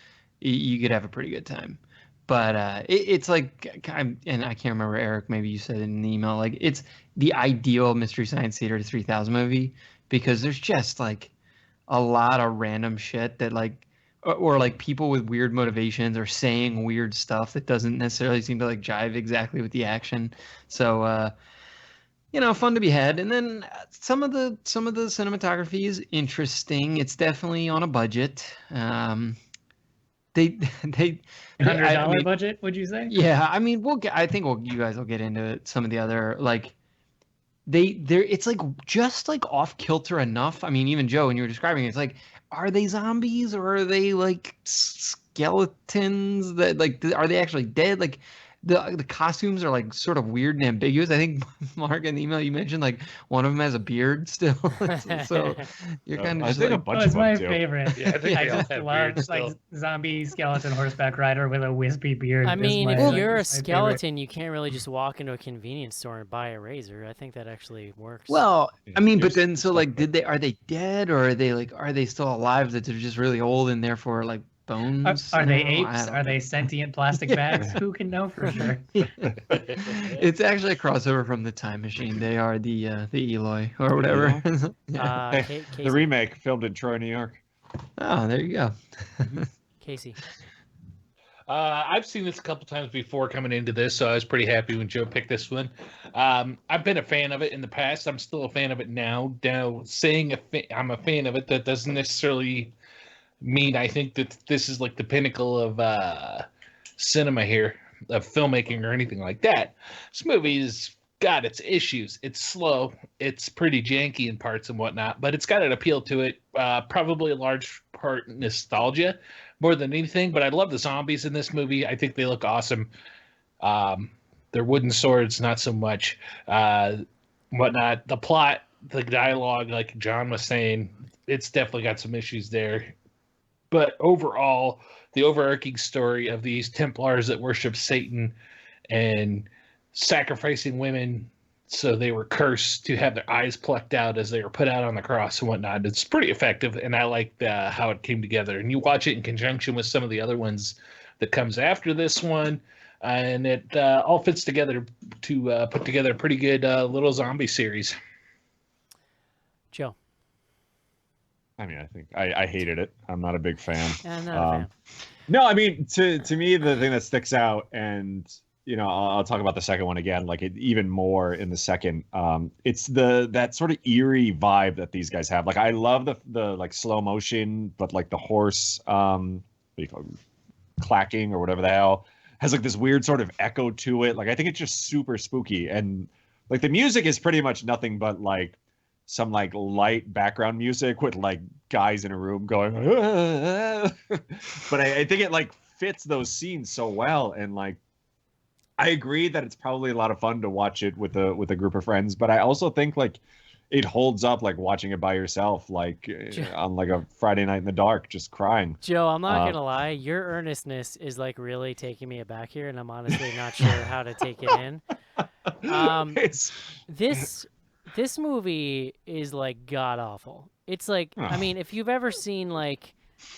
you could have a pretty good time. But it's like, and I can't remember, Eric, maybe you said it in the email, like it's the ideal Mystery Science Theater 3000 movie, because there's just like a lot of random shit that like, or like people with weird motivations or saying weird stuff that doesn't necessarily seem to like jive exactly with the action. So, fun to be had. And then some of the cinematography is interesting. It's definitely on a budget. They $100 budget, would you say? Yeah, I mean, I think you guys will get into some of the other like it's like just like off kilter enough. I mean, even Joe, when you were describing it, it's like, are they zombies or are they like skeletons that like are they actually dead? Like the costumes are like sort of weird and ambiguous. I think Mark, in the email you mentioned like one of them has a beard still, so you're kind of. I think a bunch it's of my them do. favorite. Yeah, I think I they all just have love beards like still. zombie skeleton horseback rider with a wispy beard. I mean, if is you're my a favorite. skeleton, you can't really just walk into a convenience store and buy a razor. I think that actually works. Well, I mean, but There's then so like, are they dead or are they still alive that they're just really old and therefore like bones? Are they now? I apes? don't Are know. they sentient plastic bags? Who can know for sure? It's actually a crossover from the Time Machine. They are the Eloy or whatever. Yeah. Hey, Casey. the remake filmed in Troy, New York. Oh, there you go. Casey. I've seen this a couple times before coming into this, so I was pretty happy when Joe picked this one. I've been a fan of it in the past. I'm still a fan of it now. Now, saying I'm a fan of it, that doesn't necessarily mean I think that this is like the pinnacle of cinema here, of filmmaking or anything like that. This movie's got its issues. It's slow. It's pretty janky in parts and whatnot, but it's got an appeal to it. Probably a large part nostalgia more than anything, but I love the zombies in this movie. I think they look awesome. Their wooden swords, not so much. Whatnot. The plot, the dialogue, like John was saying, it's definitely got some issues there. But overall, the overarching story of these Templars that worship Satan and sacrificing women so they were cursed to have their eyes plucked out as they were put out on the cross and whatnot. It's pretty effective, and I like how it came together. And you watch it in conjunction with some of the other ones that comes after this one, and it all fits together to put together a pretty good little zombie series. Joe. I mean, I think I hated it. I'm not a big fan. I'm not a fan. No, I mean, to me, the thing that sticks out, and I'll talk about the second one again, like even more in the second. It's that sort of eerie vibe that these guys have. Like, I love the like slow motion, but like the horse, what do you call it? Clacking or whatever the hell, has like this weird sort of echo to it. Like, I think it's just super spooky, and like the music is pretty much nothing but like some like light background music with like guys in a room going, but I think it like fits those scenes so well. And like, I agree that it's probably a lot of fun to watch it with a group of friends, but I also think like it holds up like watching it by yourself, like on like a Friday night in the dark, just crying. Joe, I'm not gonna lie, your earnestness is like really taking me aback here, and I'm honestly not sure how to take it in. This movie is like god awful. It's like, I mean, if you've ever seen like,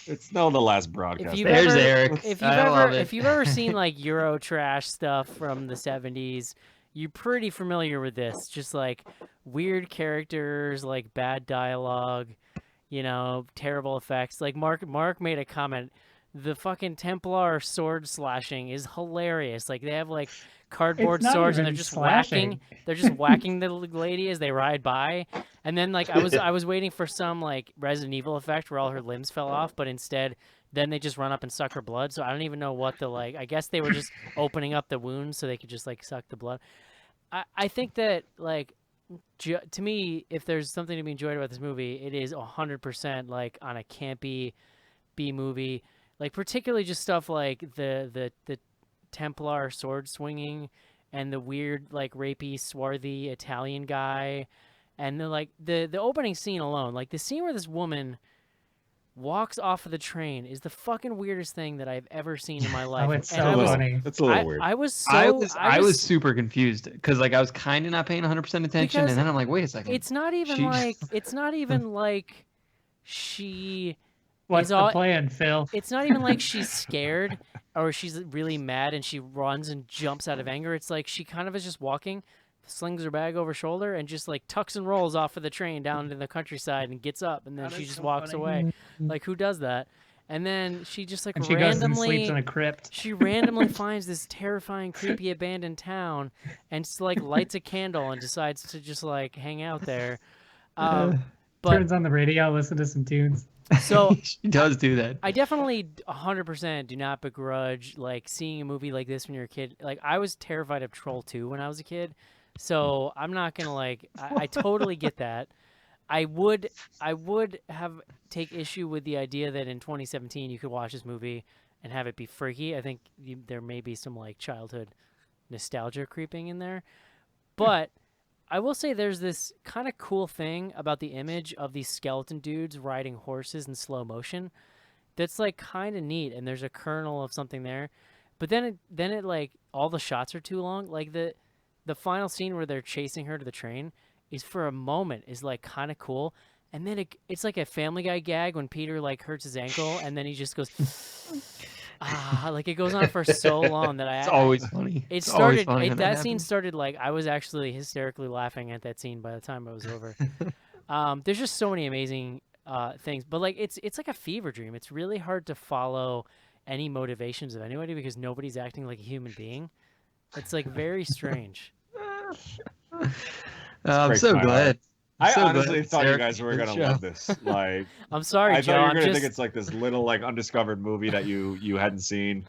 it's no The Last Broadcast. There's Eric. If you've ever seen like Euro trash stuff from the 70s, you're pretty familiar with this. Just like weird characters, like bad dialogue, you know, terrible effects. Like Mark made a comment. The fucking Templar sword slashing is hilarious. Like they have like cardboard swords and they're just whacking. They're just whacking the lady as they ride by. And then like I was waiting for some like Resident Evil effect where all her limbs fell off, but instead then they just run up and suck her blood. So I don't even know what the like. I guess they were just opening up the wounds so they could just like suck the blood. I think that like to me, if there's something to be enjoyed about this movie, it is 100% like on a campy B movie. Like particularly just stuff like the Templar sword swinging and the weird like rapey swarthy Italian guy, and the opening scene alone, like the scene where this woman walks off of the train is the fucking weirdest thing that I've ever seen in my life. Oh, it's so funny. It's a little weird. I was super confused because like I was kind of not paying 100% attention, and then I'm like, wait a second. It's not even like she. What's the plan, Phil? It's not even like she's scared or she's really mad and she runs and jumps out of anger. It's like she kind of is just walking, slings her bag over her shoulder, and just like tucks and rolls off of the train down to the countryside and gets up, and then she just walks away. Like, who does that? And then she just like she randomly goes and sleeps in a crypt. She randomly finds this terrifying, creepy abandoned town and like lights a candle and decides to just like hang out there. But turns on the radio, listen to some tunes. So she does do that. I definitely 100% do not begrudge like seeing a movie like this when you're a kid. Like I was terrified of Troll 2 when I was a kid, so I'm not gonna like. I totally get that. I would have take issue with the idea that in 2017 you could watch this movie and have it be freaky. I think there may be some like childhood nostalgia creeping in there, but. I will say there's this kind of cool thing about the image of these skeleton dudes riding horses in slow motion that's like kind of neat, and there's a kernel of something there. But then it like all the shots are too long. Like the final scene where they're chasing her to the train is for a moment is like kind of cool, and then it's like a Family Guy gag when Peter like hurts his ankle and then he just goes like it goes on for so long that it's always funny. It started that scene started like I was actually hysterically laughing at that scene by the time it was over. There's just so many amazing things, but like it's like a fever dream. It's really hard to follow any motivations of anybody because nobody's acting like a human being. It's like very strange. I'm so glad. I honestly thought you guys were gonna love this. Like, I'm sorry, I Joe. thought you were gonna think it's like this little like undiscovered movie that you hadn't seen.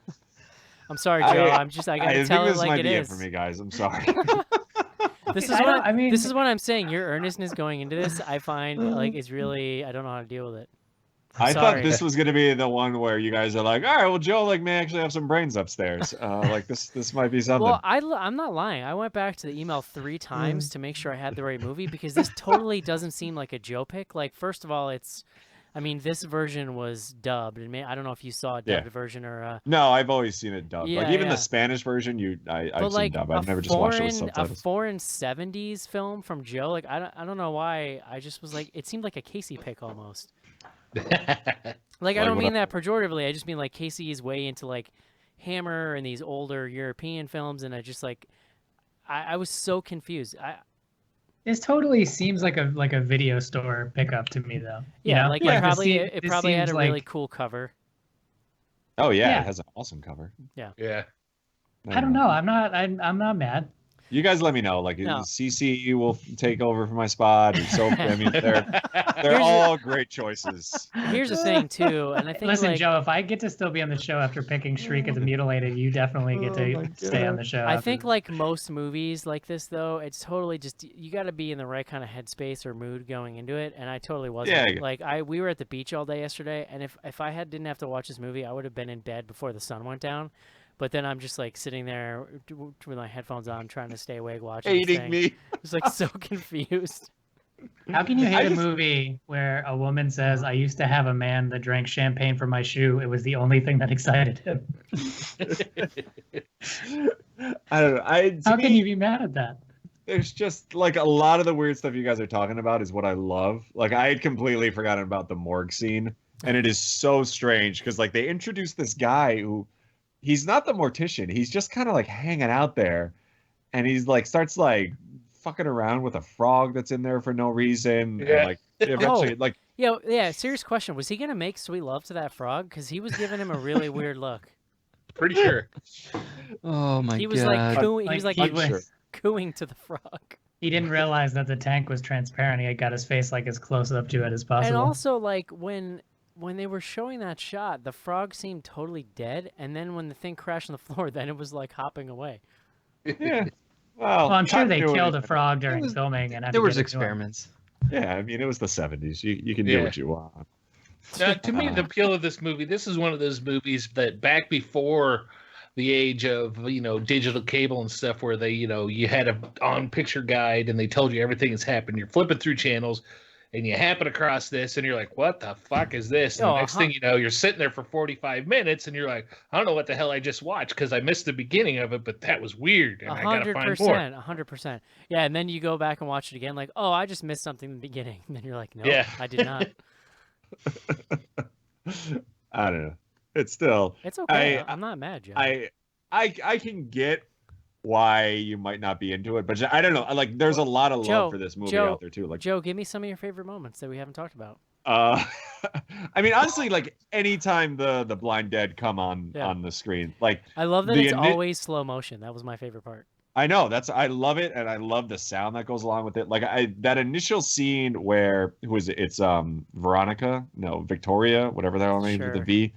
I'm sorry, Joe. I gotta tell it like it is. For me, guys. I'm sorry. This is what I'm saying. Your earnestness going into this, I find like is really I don't know how to deal with it. I thought this was gonna be the one where you guys are like, all right, well, Joe like may actually have some brains upstairs. Like this might be something. Well, I'm not lying. I went back to the email 3 times to make sure I had the right movie because this totally doesn't seem like a Joe pick. Like, first of all, this version was dubbed, and I don't know if you saw a dubbed version or. No, I've always seen it dubbed. Yeah, like even the Spanish version, I've seen dubbed. I've never just watched it with subtitles. A foreign 70s film from Joe, like I don't know why. I just was like, it seemed like a Casey pick almost. Like I don't mean that pejoratively. I just mean like Casey is way into like Hammer and these older European films, and I just like I was so confused. This totally seems like a video store pickup to me, though. Yeah, like it probably had a really cool cover. Oh yeah, it has an awesome cover. Yeah. Yeah. I don't know. I'm not mad. You guys let me know. Like No. CC will take over for my spot. And so I mean, they're Here's all great choices. Here's the thing too, and I think Listen, like, Joe, if I get to still be on the show after picking Shriek as a mutilated, you definitely get to stay on the show. I after think this. like most movies like this though, it's totally just you got to be in the right kind of headspace or mood going into it, and I totally wasn't. Yeah. Like we were at the beach all day yesterday, and if I didn't have to watch this movie, I would have been in bed before the sun went down. But then I'm just like sitting there with my headphones on, trying to stay awake watching. this Hating thing. me. Just like so confused. How can you hate I a just- movie where a woman says, "I used to have a man that drank champagne from my shoe. It was the only thing that excited him." I don't know. How can you be mad at that? There's just like a lot of the weird stuff you guys are talking about is what I love. Like I had completely forgotten about the morgue scene, and it is so strange because like they introduced this guy who he's not the mortician. He's just kind of like hanging out there, and he's like starts like fucking around with a frog that's in there for no reason. Yeah. And like eventually, Oh. like Yeah. Serious question: was he gonna make sweet love to that frog? Because he was giving him a really weird look. Pretty sure. Oh my He was god. like cooing. He was like I'm sure. cooing to the frog. He didn't realize that the tank was transparent. He had got his face like as close up to it as possible. And also, like when they were showing that shot, the frog seemed totally dead, and then when the thing crashed on the floor, then it was like hopping away. yeah. Well, I'm sure they continuity- killed a frog during was- filming, and had There to was get it to him. experiments. Yeah, I mean it was the 70s. You can do Yeah. what you want. Now, to me, the appeal of this movie, this is one of those movies that back before the age of, digital cable and stuff where they, you had a on-picture guide and they told you everything that's happened. You're flipping through channels and you happen across this and you're like, what the fuck is this? And Oh, the next thing you know, you're sitting there for 45 minutes and you're like, I don't know what the hell I just watched because I missed the beginning of it, but that was weird and I gotta find more. 100%. Yeah, and then you go back and watch it again, like, oh, I just missed something in the beginning. And then you're like, no, Yeah. I did not. I don't know. It's still It's okay. I- I'm not mad, Joe. I can get why you might not be into it, but I don't know. Like, there's a lot of Joe, love for this movie Joe, out there too. Like, Joe, give me some of your favorite moments that we haven't talked about. uh, I mean, honestly, like anytime the blind dead come on Yeah. on the screen, like I love that The it's ini- always slow motion. That was my favorite part. I know I love it, and I love the sound that goes along with it. Like that initial scene where who is it? It's Victoria, whatever that her name with the Sure. V.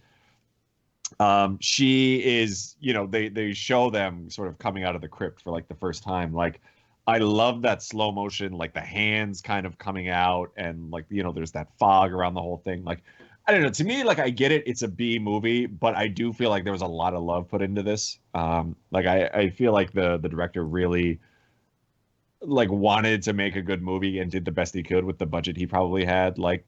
She is, they show them sort of coming out of the crypt for like the first time. Like, I love that slow motion, like the hands kind of coming out, and like there's that fog around the whole thing. Like, I don't know. To me, like I get it. It's a B movie, but I do feel like there was a lot of love put into this. Like I feel like the director really like wanted to make a good movie and did the best he could with the budget he probably had. Like,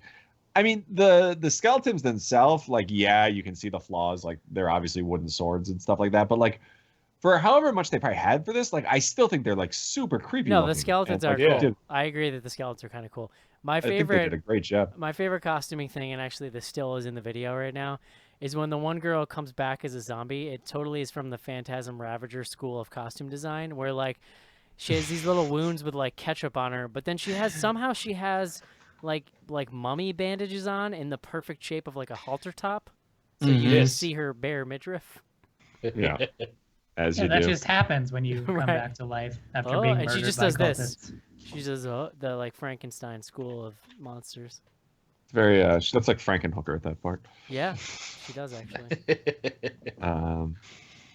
I mean, the skeletons themselves, like, yeah, you can see the flaws. Like, they're obviously wooden swords and stuff like that. But like, for however much they probably had for this, like, I still think they're like super creepy. No, looking. the skeletons And, are like, cool. dude, I agree that the skeletons are kind of cool. My I think they did favorite, a great job. my favorite costuming thing, and actually this still is in the video right now, is when the one girl comes back as a zombie. It totally is from the Phantasm Ravager school of costume design, where like she has these little wounds with like ketchup on her, but then she has like mummy bandages on in the perfect shape of like a halter top, so you Mhm. can see her bare midriff. Yeah, as Yeah, you that do. just happens when you come Right. back to life after Oh, being and murdered she just by does this. cultists. She does the like Frankenstein school of monsters. It's very that's like Frankenhooker at that part. Yeah, she does actually.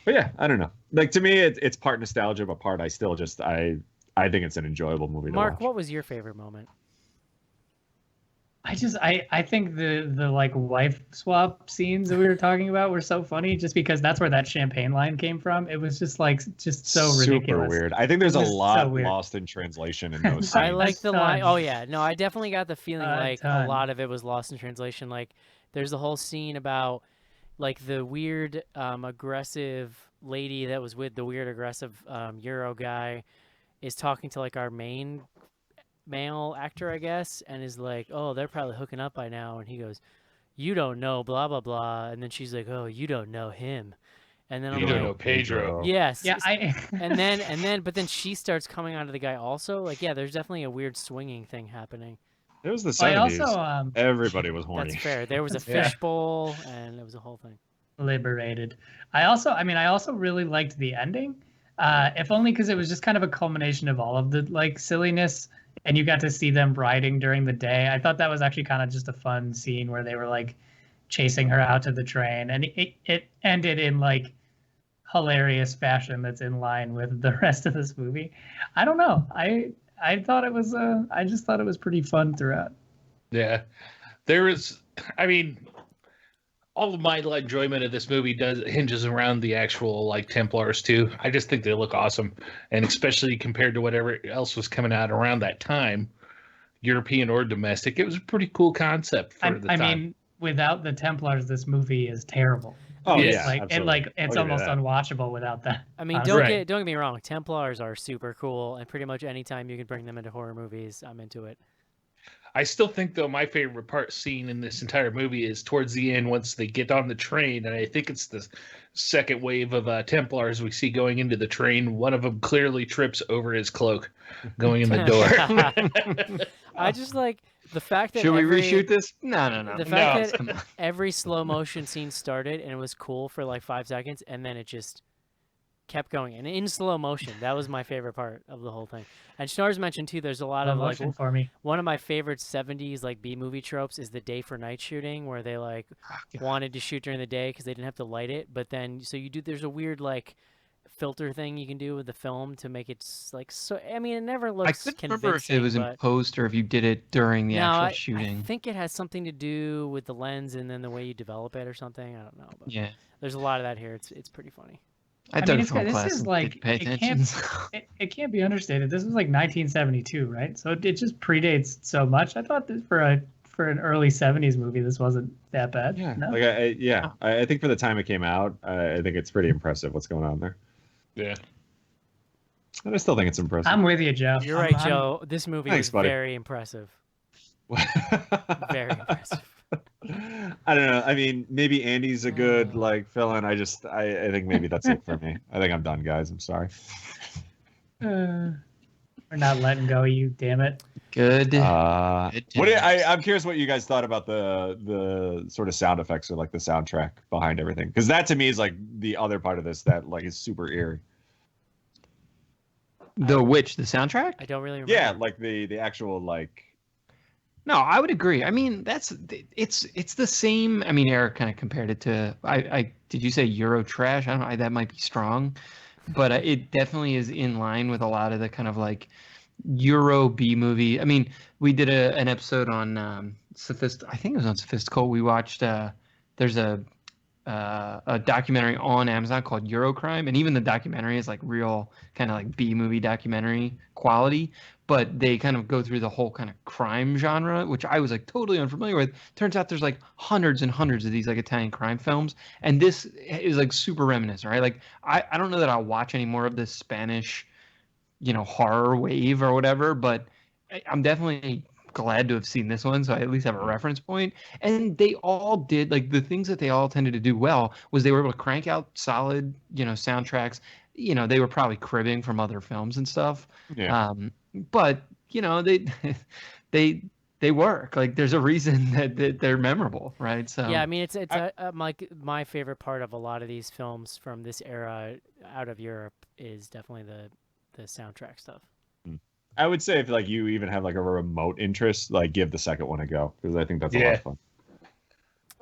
But yeah, I don't know. Like, to me, it's part nostalgia, but part I still just I think it's an enjoyable movie to Mark, watch. what was your favorite moment? I think the like wife swap scenes that we were talking about were so funny just because that's where that champagne line came from. It was just so Super ridiculous. weird. I think there's It a was so lot weird. lost in translation in those scenes. I like the line. ton. Oh yeah, no, I definitely got the feeling A like a ton. lot of it was lost in translation. Like, there's the whole scene about like the weird, aggressive lady that was with the weird, aggressive Euro guy is talking to like our main male actor, I guess, and is like, "Oh, they're probably hooking up by now," and he goes, "You don't know, blah blah blah," and then she's like, "Oh, you don't know him," and then I'm You like, don't know Pedro. "Yes." Yeah, But then she starts coming onto the guy also. Like, yeah, there's definitely a weird swinging thing happening. It was the I 70s. also Everybody was horny. That's fair. There was a Yeah. fishbowl, and it was a whole thing. liberated. I also really liked the ending. If only because it was just kind of a culmination of all of the like silliness, and you got to see them riding during the day. I thought that was actually kind of just a fun scene where they were like chasing her out to the train, and it ended in like hilarious fashion that's in line with the rest of this movie. I don't know. I thought it was I just thought it was pretty fun throughout. Yeah, there is. I mean, all of my enjoyment of this movie hinges around the actual like Templars too. I just think they look awesome, and especially compared to whatever else was coming out around that time, European or domestic, it was a pretty cool concept for the time. I mean, without the Templars, this movie is terrible. Oh Yes. yeah, Like absolutely. it's I'll give you almost that. unwatchable without that. I mean, honestly. don't get me wrong. Templars are super cool, and pretty much anytime you can bring them into horror movies, I'm into it. I still think though my favorite scene in this entire movie is towards the end once they get on the train, and I think it's the second wave of Templars we see going into the train. One of them clearly trips over his cloak going in the door. I just like the fact that Should we every- reshoot this? No. The fact Come that on. every slow motion scene started and it was cool for like 5 seconds, and then it just kept going and in slow motion. That was my favorite part of the whole thing. And Schnars mentioned too, there's a lot of like Emotion for me. one of my favorite 70s like B movie tropes is the day for night shooting, where they like wanted to shoot during the day because they didn't have to light it, but then so you do there's a weird like filter thing you can do with the film to make it like so. I mean, it never I looks couldn't convincing. remember if it was in but post or if you did it during the no, actual I shooting. think it has something to do with the lens and then the way you develop it or something. I don't know, but Yeah. there's a lot of that here. It's pretty funny. I I took mean, a it's film this class is and like- didn't pay it attention. can't- so- It can't be understated. This was like 1972, right? So it just predates so much. I thought that for an early 70s movie, this wasn't that bad. Yeah, No? like I think for the time it came out, I think it's pretty impressive what's going on there. Yeah. And I still think it's impressive. I'm with you, Joe. You're I'm- right, Joe. This movie Thanks, is buddy. very impressive. Very impressive. I don't know. I mean, maybe Andy's a good like fill-in. I think maybe that's it for me. I think I'm done, guys. I'm sorry. we're not letting go, you damn it. Good. I'm curious what you guys thought about the sort of sound effects or like the soundtrack behind everything, because that to me is like the other part of this that like is super eerie. The soundtrack? I don't really remember. Yeah, like the actual like. No, I would agree. I mean, it's the same. I mean, Eric kind of compared it to. I did you say Euro trash? I don't know. That might be strong, but it definitely is in line with a lot of the kind of like Euro B movie. I mean, we did an episode on I think it was on Sophistical. We watched. There's a documentary on Amazon called Eurocrime, and even the documentary is like real kind of like B movie documentary quality, but they kind of go through the whole kind of crime genre, which I was like totally unfamiliar with. Turns out there's like hundreds and hundreds of these like Italian crime films, and this is like super reminiscent, right? Like I don't know that I'll watch any more of this Spanish, horror wave or whatever, but I'm definitely glad to have seen this one, so I at least have a reference point. And they all did like the things that they all tended to do well was they were able to crank out solid soundtracks. They were probably cribbing from other films and stuff. Yeah. But they work. Like there's a reason that they're memorable, right? So Yeah, I mean, it's my favorite part of a lot of these films from this era out of Europe is definitely the soundtrack stuff. I would say if like you even have like a remote interest, like give the second one a go, because I think that's a lot of fun.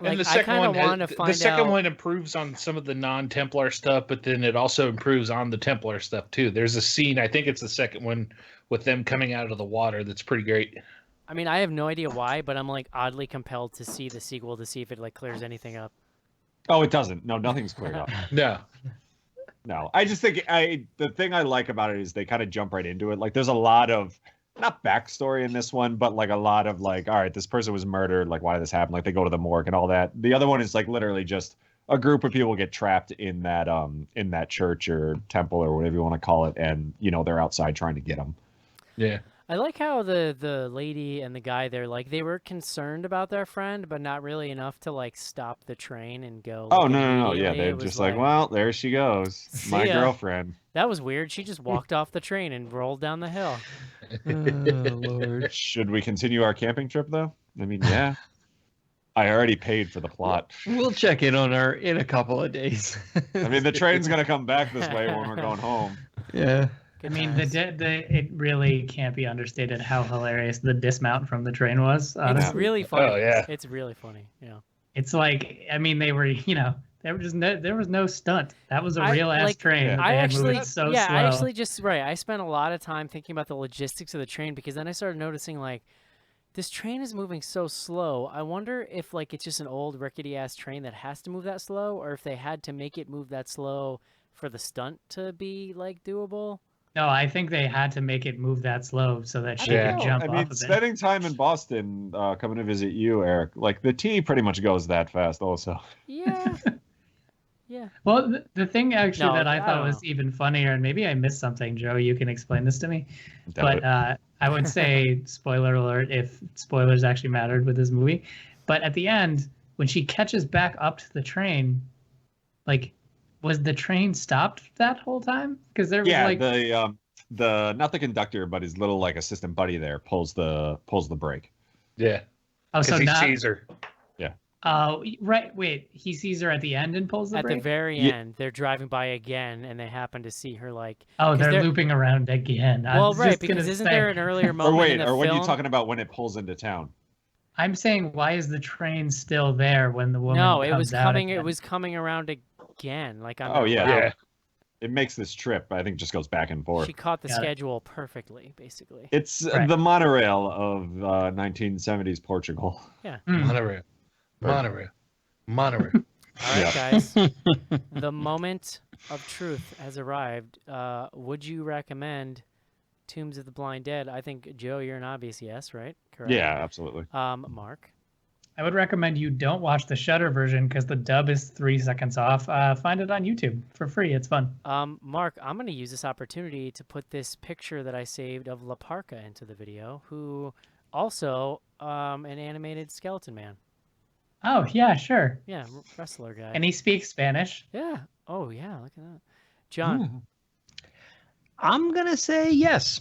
Like, And the I second kind of one, want to find the second out. one improves on some of the non-Templar stuff, but then it also improves on the Templar stuff too. There's a scene, I think it's the second one, with them coming out of the water that's pretty great. I mean, I have no idea why, but I'm like oddly compelled to see the sequel to see if it like clears anything up. Oh, it doesn't. No, nothing's cleared up. No. I just think the thing I like about it is they kind of jump right into it. Like there's a lot of not backstory in this one, but like a lot of like, all right, this person was murdered. Like, why did this happen? Like they go to the morgue and all that. The other one is like literally just a group of people get trapped in that church or temple or whatever you want to call it, and they're outside trying to get them. Yeah. I like how the lady and the guy there, like, they were concerned about their friend, but not really enough to like stop the train and go. Oh like, no! Yeah, immediately. they're It was just like, well, there she goes, my See ya. girlfriend. That was weird. She just walked off the train and rolled down the hill. oh, Lord. Should we continue our camping trip though? I mean, yeah. I already paid for the plot. We'll check in on her in a couple of days. I mean, the train's gonna come back this way when we're going home. Yeah. I mean, it really can't be understated how hilarious the dismount from the train was. It's Honestly, really funny. Oh, yeah. It's really funny. Yeah. it's like, I mean, they were, there was no stunt. That was a I- real ass like, train. Yeah. That I they had actually, moving so yeah, slow. I actually just right. I spent a lot of time thinking about the logistics of the train because then I started noticing like this train is moving so slow. I wonder if like it's just an old rickety ass train that has to move that slow, or if they had to make it move that slow for the stunt to be like doable. No, I think they had to make it move that slow so that she Yeah. could jump I off mean, of it. spending time in Boston, coming to visit you, Eric, like the T pretty much goes that fast also. Yeah. Yeah. Well, the thing actually No, that I I thought don't was know. even funnier, and maybe I missed something, Joe, you can explain this to me. Doubt But it. I would say, spoiler alert, if spoilers actually mattered with this movie. But at the end, when she catches back up to the train, like, was the train stopped that whole time? Because there was Yeah, like, the not the conductor, but his little like assistant buddy there pulls the brake. Yeah. oh, so Because he not. sees her. Oh, right. Wait, he sees her at the end and pulls the At the brake. very Ye- end, they're driving by again, and they happen to see her like. Oh, 'cause they're they're- looping around again. I Well, was right, just because gonna isn't say- there an earlier Or moment wait, in the or when film? you talking about when it pulls into town? I'm saying, why is the train still there when the woman No, comes it was out coming. again? It was coming around again, like on Oh, the yeah. route. Yeah. It makes this trip, I think, just goes back and forth. She caught the Got it. schedule perfectly, basically. It's Right. the monorail of 1970s Portugal. Hmm. Monorail. Monorail. Monorail. All right, Yeah. guys. The moment of truth has arrived. Would you recommend Tombs of the Blind Dead? I think, Joe, you're an obvious yes, right? Correct. Yeah, absolutely. Mark. I would recommend you don't watch the Shudder version because the dub is 3 seconds off. Find it on YouTube for free. It's fun. Mark, I'm going to use this opportunity to put this picture that I saved of La Parka into the video, who also an animated skeleton man. Oh, yeah, sure. Yeah, wrestler guy. And he speaks Spanish. Yeah. Oh, yeah. Look at that. John. I'm gonna say yes.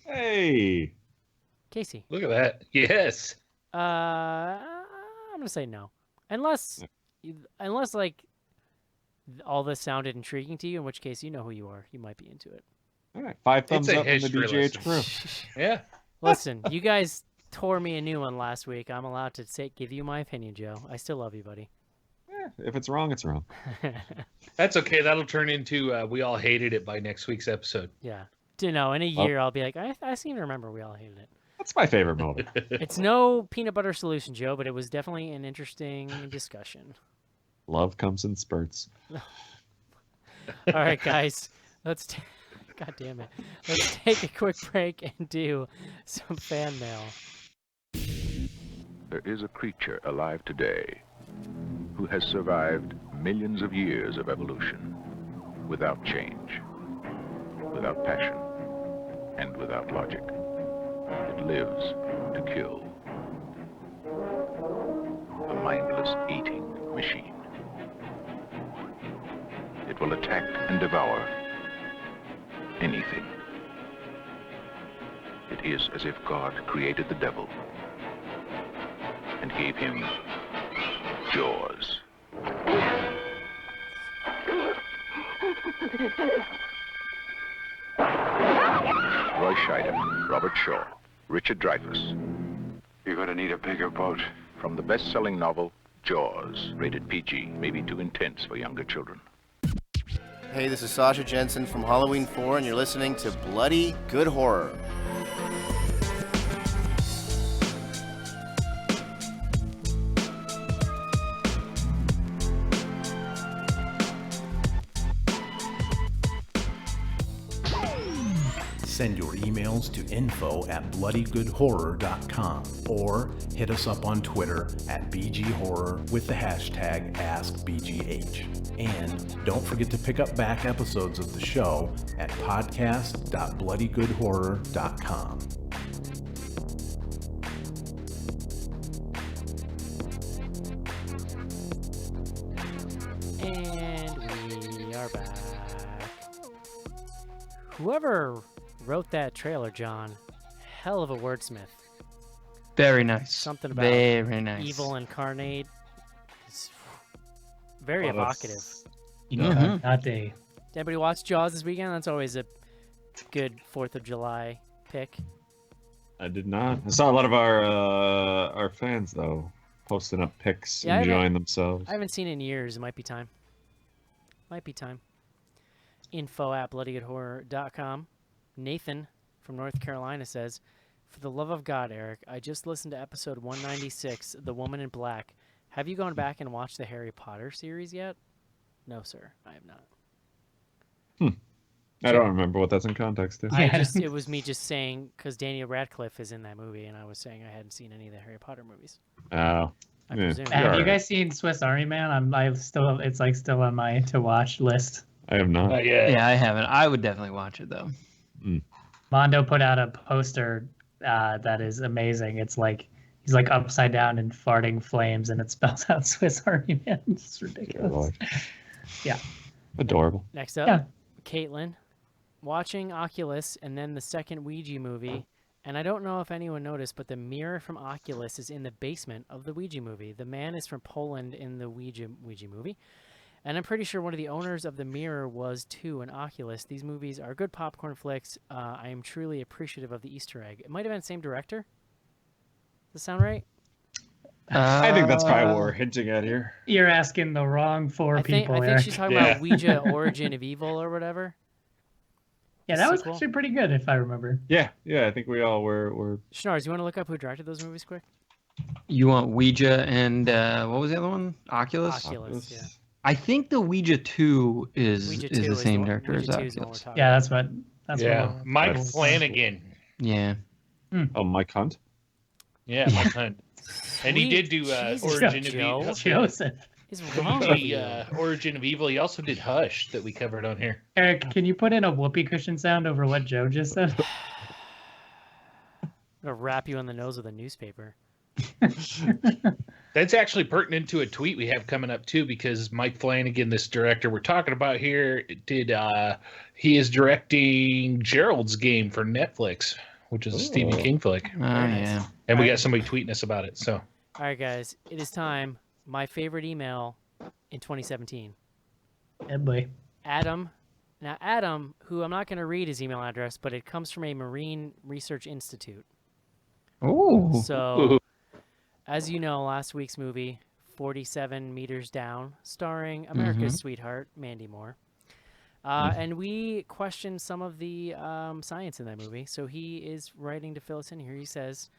Hey. Casey. Look at that. Yes. I'm gonna say no, unless like all this sounded intriguing to you, in which case you know who you are. You might be into it. All right. 5 thumbs It's a up from the history BGH lesson. crew. Yeah. Listen, you guys tore me a new one last week. I'm allowed to give you my opinion, Joe. I still love you, buddy. If it's wrong, it's wrong. That's okay. That'll turn into we all hated it by next week's episode. Yeah. You know, in a year I'll be like, I seem to remember we all hated it. That's my favorite movie. It's no peanut butter solution, Joe, but it was definitely an interesting discussion. Love comes in spurts. All right, guys, God damn it. Let's take a quick break and do some fan mail. There is a creature alive today who has survived millions of years of evolution without change, without passion, and without logic. It lives to kill. A mindless eating machine. It will attack and devour anything. It is as if God created the devil and gave him jaws. Roy Scheider, Robert Shaw, Richard Dreyfuss. You're gonna need a bigger boat. From the best-selling novel, Jaws, rated PG, maybe too intense for younger children. Hey, this is Sasha Jensen from Halloween 4, and you're listening to Bloody Good Horror. Send your emails to info@bloodygoodhorror.com or hit us up on Twitter at BGHorror with the hashtag AskBGH. And don't forget to pick up back episodes of the show at podcast.bloodygoodhorror.com. And we are back. Whoever wrote that trailer, John, hell of a wordsmith. Very nice. Something about very nice. evil incarnate. It's very Well, that's- evocative. Incarnate. Did anybody watch Jaws this weekend? That's always a Good 4th of July pick. I did not. I saw a lot of our fans though posting up pics, Yeah, enjoying themselves. I haven't seen it in years. It might be time. Might be time. info@bloodygoodhorror.com. Nathan from North Carolina says, "For the love of God, Eric, I just listened to episode 196, The Woman in Black. Have you gone back and watched the Harry Potter series yet?" No, sir, I have not. I don't remember what that's in context to. It was me just saying, because Daniel Radcliffe is in that movie, and I was saying I hadn't seen any of the Harry Potter movies. Oh. I presume. Have you guys seen Swiss Army Man? It's like still on my to watch list. I have not. Yeah, I haven't. I would definitely watch it though. Mondo put out a poster that is amazing. It's like he's like upside down and farting flames, and it spells out Swiss Army Man. It's ridiculous. Yeah. Adorable. Next up, Caitlin, watching Oculus and then the second Ouija movie. And I don't know if anyone noticed, but the mirror from Oculus is in the basement of the Ouija movie. The man is from Poland in the Ouija movie. And I'm pretty sure one of the owners of the mirror was too in Oculus. These movies are good popcorn flicks. I am truly appreciative of the Easter egg. It might have been the same director. Does that sound right? I think that's probably what we're hinting at here. You're asking the wrong people. I think she's talking about Ouija Origin of Evil or whatever. Yeah, that was actually pretty good, if I remember. Yeah, I think we all were. Schnars, you want to look up who directed those movies quick? You want Ouija and what was the other one? Oculus? Oculus, yeah. I think the Ouija 2 is the same director as Oculus. Yeah, that's what. Mike Flanagan. Yeah. Oh, Mike Hunt? Yeah, Mike Hunt. And he did do Origin of Evil. Joseph. Origin of Evil. He also did Hush that we covered on here. Eric, can you put in a whoopee cushion sound over what Joe just said? I'm gonna wrap you on the nose with a newspaper. That's actually pertinent to a tweet we have coming up too, because Mike Flanagan, this director we're talking about here, he is directing Gerald's Game for Netflix, which is a Stephen King flick. Oh, yeah. And we got somebody tweeting us about it. So, all right, guys, it is time. My favorite email in 2017. Yeah, boy. Adam. Now, Adam, who I'm not going to read his email address, but it comes from a Marine Research Institute. Oh. So, as you know, last week's movie, 47 Meters Down, starring America's sweetheart, Mandy Moore. And we questioned some of the science in that movie. So he is writing to fill us in here. He says,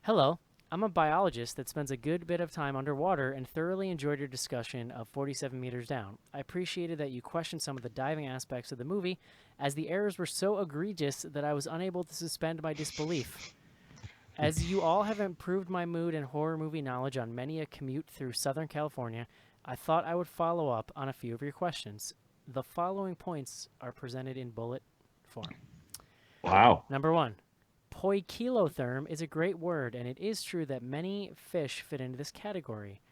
"Hello. I'm a biologist that spends a good bit of time underwater and thoroughly enjoyed your discussion of 47 Meters Down. I appreciated that you questioned some of the diving aspects of the movie, as the errors were so egregious that I was unable to suspend my disbelief. As you all have improved my mood and horror movie knowledge on many a commute through Southern California, I thought I would follow up on a few of your questions. The following points are presented in bullet form. Wow. Number 1. Poikilotherm is a great word, and it is true that many fish fit into this category.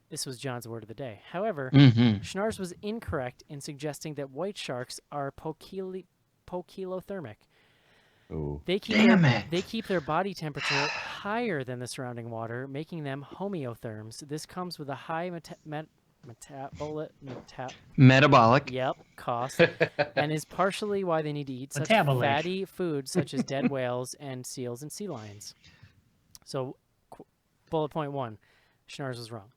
This was John's word of the day. However, Schnars was incorrect in suggesting that white sharks are poikilothermic. Ooh. They keep their body temperature higher than the surrounding water, making them homeotherms. This comes with a high metabolic cost, and is partially why they need to eat such fatty foods such as dead whales and seals and sea lions. So, bullet point 1, Schnars was wrong.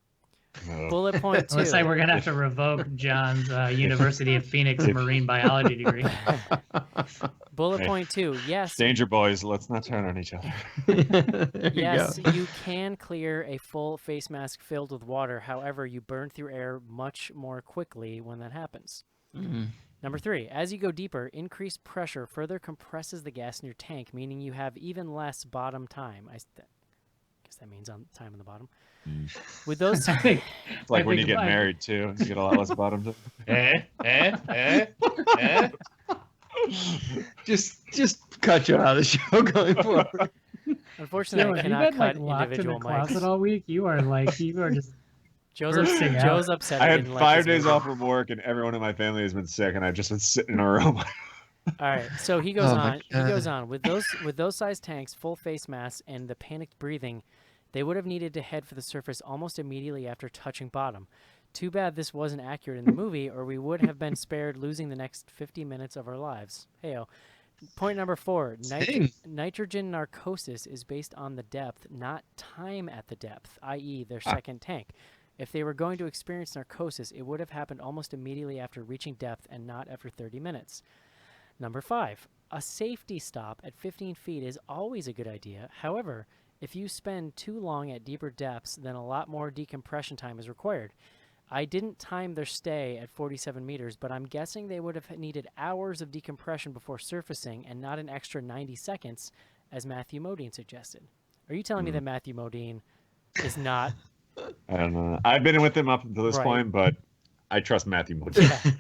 Bullet point 2. Looks like we're gonna have to revoke John's University of Phoenix marine biology degree. Bullet point 2. Yes. Danger, boys. Let's not turn on each other. Yes, you can clear a full face mask filled with water. However, you burn through air much more quickly when that happens. Number 3. As you go deeper, increased pressure further compresses the gas in your tank, meaning you have even less bottom time. I guess that means on time on the bottom. With those, it's like when you get married too, you get a lot less bottom time. Just cut you out of the show going forward. Unfortunately, I cannot cut individual mics. Closet all week. You are just. Joe's upset. I had 5 days off from work, and everyone in my family has been sick, and I've just been sitting in a room. All right, so he goes on. He goes on with those size tanks, full face masks, and the panicked breathing. They would have needed to head for the surface almost immediately after touching bottom. Too bad this wasn't accurate in the movie, or we would have been spared losing the next 50 minutes of our lives. Heyo. Point number 4. Sing. Nitrogen narcosis is based on the depth, not time at the depth, i.e. their second tank. If they were going to experience narcosis, it would have happened almost immediately after reaching depth and not after 30 minutes. Number 5. A safety stop at 15 feet is always a good idea. However, if you spend too long at deeper depths, then a lot more decompression time is required. I didn't time their stay at 47 meters, but I'm guessing they would have needed hours of decompression before surfacing and not an extra 90 seconds, as Matthew Modine suggested. Are you telling me that Matthew Modine is not... I don't know. I've been with him up until this point, but I trust Matthew Modine.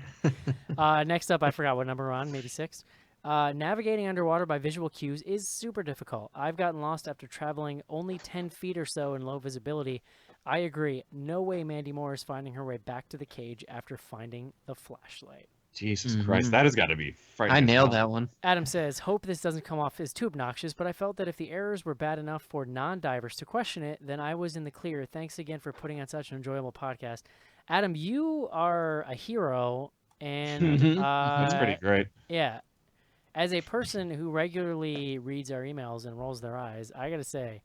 Yeah. Next up, I forgot what number we're on, maybe 6. Navigating underwater by visual cues is super difficult. I've gotten lost after traveling only 10 feet or so in low visibility. I agree. No way Mandy Moore is finding her way back to the cage after finding the flashlight. Jesus Christ, that has got to be frightening. I nailed that one. Adam says, hope this doesn't come off as too obnoxious, but I felt that if the errors were bad enough for non-divers to question it, then I was in the clear. Thanks again for putting on such an enjoyable podcast. Adam, you are a hero, and that's pretty great. Yeah. As a person who regularly reads our emails and rolls their eyes, I got to say,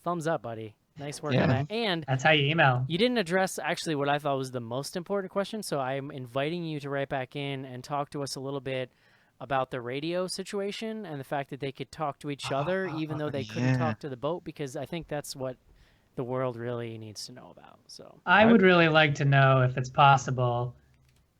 thumbs up, buddy. Nice work on that. And that's how you email. You didn't address actually what I thought was the most important question, so I'm inviting you to write back in and talk to us a little bit about the radio situation and the fact that they could talk to each other even though they couldn't talk to the boat, because I think that's what the world really needs to know about. So I would really like to know if it's possible,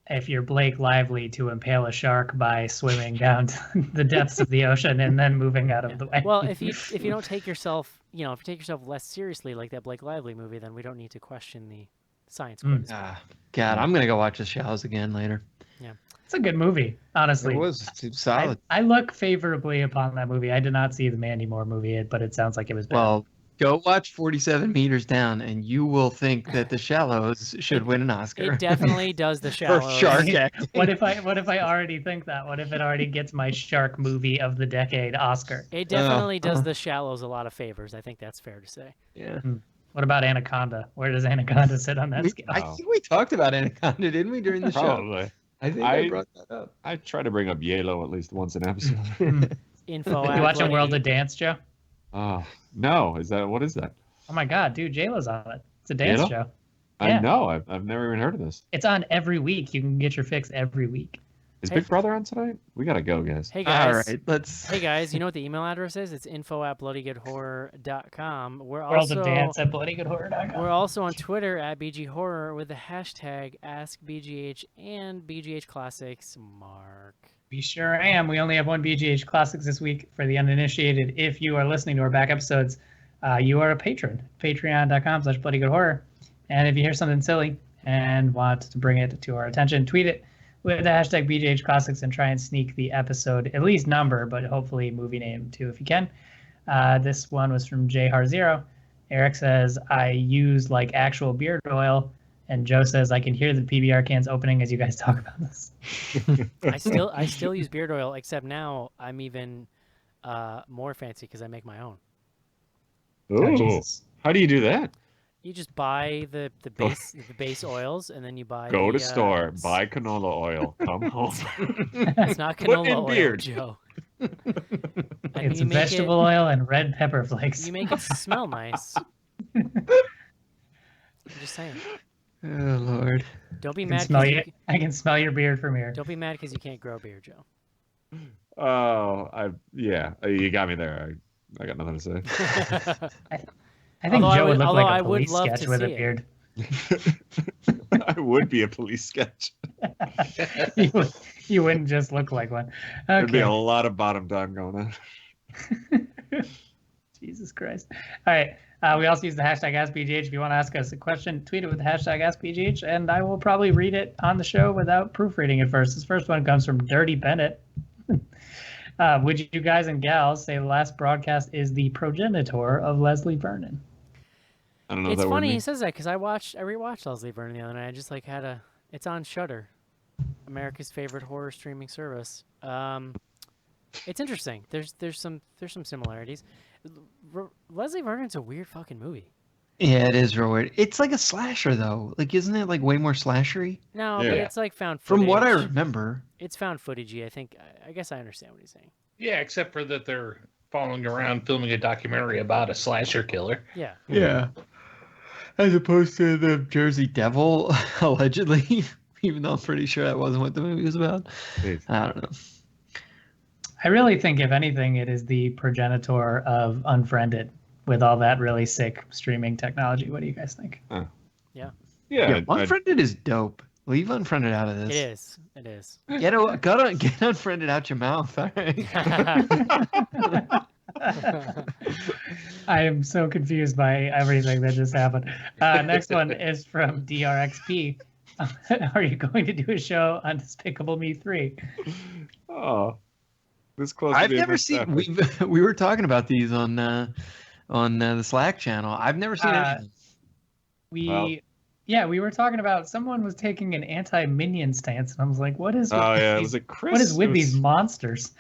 if you're Blake Lively, to impale a shark by swimming down to the depths of the ocean and then moving out of the way. Well, if you don't take yourself, if you take yourself less seriously, like that Blake Lively movie, then we don't need to question the science. God, I'm gonna go watch The Shallows again later. Yeah, it's a good movie, honestly. It was solid. I look favorably upon that movie. I did not see the Mandy Moore movie, but it sounds like it was bad. Well, go watch 47 Meters Down, and you will think that The Shallows should win an Oscar. It definitely does The Shallows. For shark acting. What if I already think that? What if it already gets my shark movie of the decade Oscar? It definitely does The Shallows a lot of favors. I think that's fair to say. Yeah. What about Anaconda? Where does Anaconda sit on that scale? I think we talked about Anaconda, didn't we, during the show? Probably. I think I brought that up. I try to bring up Yalo at least once an episode. Info. You watching World of Dance, Joe? Oh, no. What is that? Oh my God, dude, J-Lo's on it. It's a dance show. I know. I've never even heard of this. It's on every week. You can get your fix every week. Is Big Brother on tonight? We gotta go, guys. Hey guys. All right, let's. Hey guys, you know what the email address is? It's info@bloodygoodhorror.com. We're World also of Dance at bloodygoodhorror.com. We're also on Twitter at BGHorror with the hashtag AskBGH and BGH Classics. Mark. We sure am. We only have one BGH Classics this week for the uninitiated. If you are listening to our back episodes, you are a patron. Patreon.com/bloodygoodhorror. And if you hear something silly and want to bring it to our attention, tweet it with the hashtag BGH Classics and try and sneak the episode, at least number, but hopefully movie name too if you can. This one was from JHar0. Eric says, I use like actual beard oil. And Joe says, I can hear the PBR cans opening as you guys talk about this. I still use beard oil, except now I'm even more fancy because I make my own. Ooh. How do you do that? You just buy the base oils, and then you buy. Go to store, buy canola oil, come home. It's not canola oil, beard. Joe. It's vegetable oil and red pepper flakes. You make it smell nice. I'm just saying. Oh Lord! Don't be mad. I can smell your beard from here. Don't be mad because you can't grow a beard, Joe. Oh, you got me there. I got nothing to say. I think Joe would look like a police sketch with a beard. I would be a police sketch. You wouldn't just look like one. Okay. There'd be a lot of bottom down going on. Jesus Christ. All right. We also use the hashtag AskBGH. If you want to ask us a question, tweet it with the hashtag AskBGH, and I will probably read it on the show without proofreading it first. This first one comes from Dirty Bennett. Would you guys and gals say the last broadcast is the progenitor of Leslie Vernon? I don't know. It's funny he says that because I rewatched Leslie Vernon the other night. I just like it's on Shudder, America's favorite horror streaming service. It's interesting. There's some similarities. Leslie Vernon's a weird fucking movie. Yeah, it is real weird. It's like a slasher though. Like, isn't it like way more slashery? No, but it's like found footage. From what I remember, it's found footagey. I guess I understand what he's saying. Yeah, except for that they're following around filming a documentary about a slasher killer. Yeah. Yeah. As opposed to the Jersey Devil, allegedly. Even though I'm pretty sure that wasn't what the movie was about. I don't know. I really think, if anything, it is the progenitor of Unfriended with all that really sick streaming technology. What do you guys think? Yeah. Yeah. Unfriended is dope. Leave Unfriended out of this. It is. It is. Get Unfriended out your mouth. All right. I am so confused by everything that just happened. Next one is from DRXP. Are you going to do a show on Despicable Me 3? Oh, this close. I've never seen. We were talking about these on the Slack channel. I've never seen any. We were talking about someone was taking an anti-Minion stance, and I was like, "What is? Was it Chris? What is with these monsters?"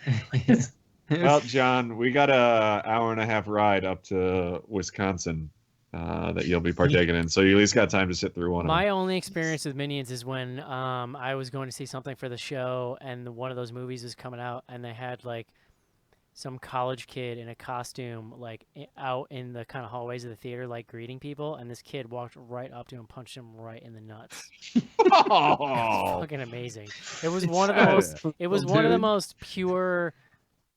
Well, John, we got a hour and a half ride up to Wisconsin that you'll be partaking in, so you at least got time to sit through one. My only experience with Minions is when I was going to see something for the show, and one of those movies was coming out, and they had like some college kid in a costume like out in the kind of hallways of the theater, like greeting people, and this kid walked right up to him and punched him right in the nuts. It was fucking amazing. It was one of the most. It was one of the most pure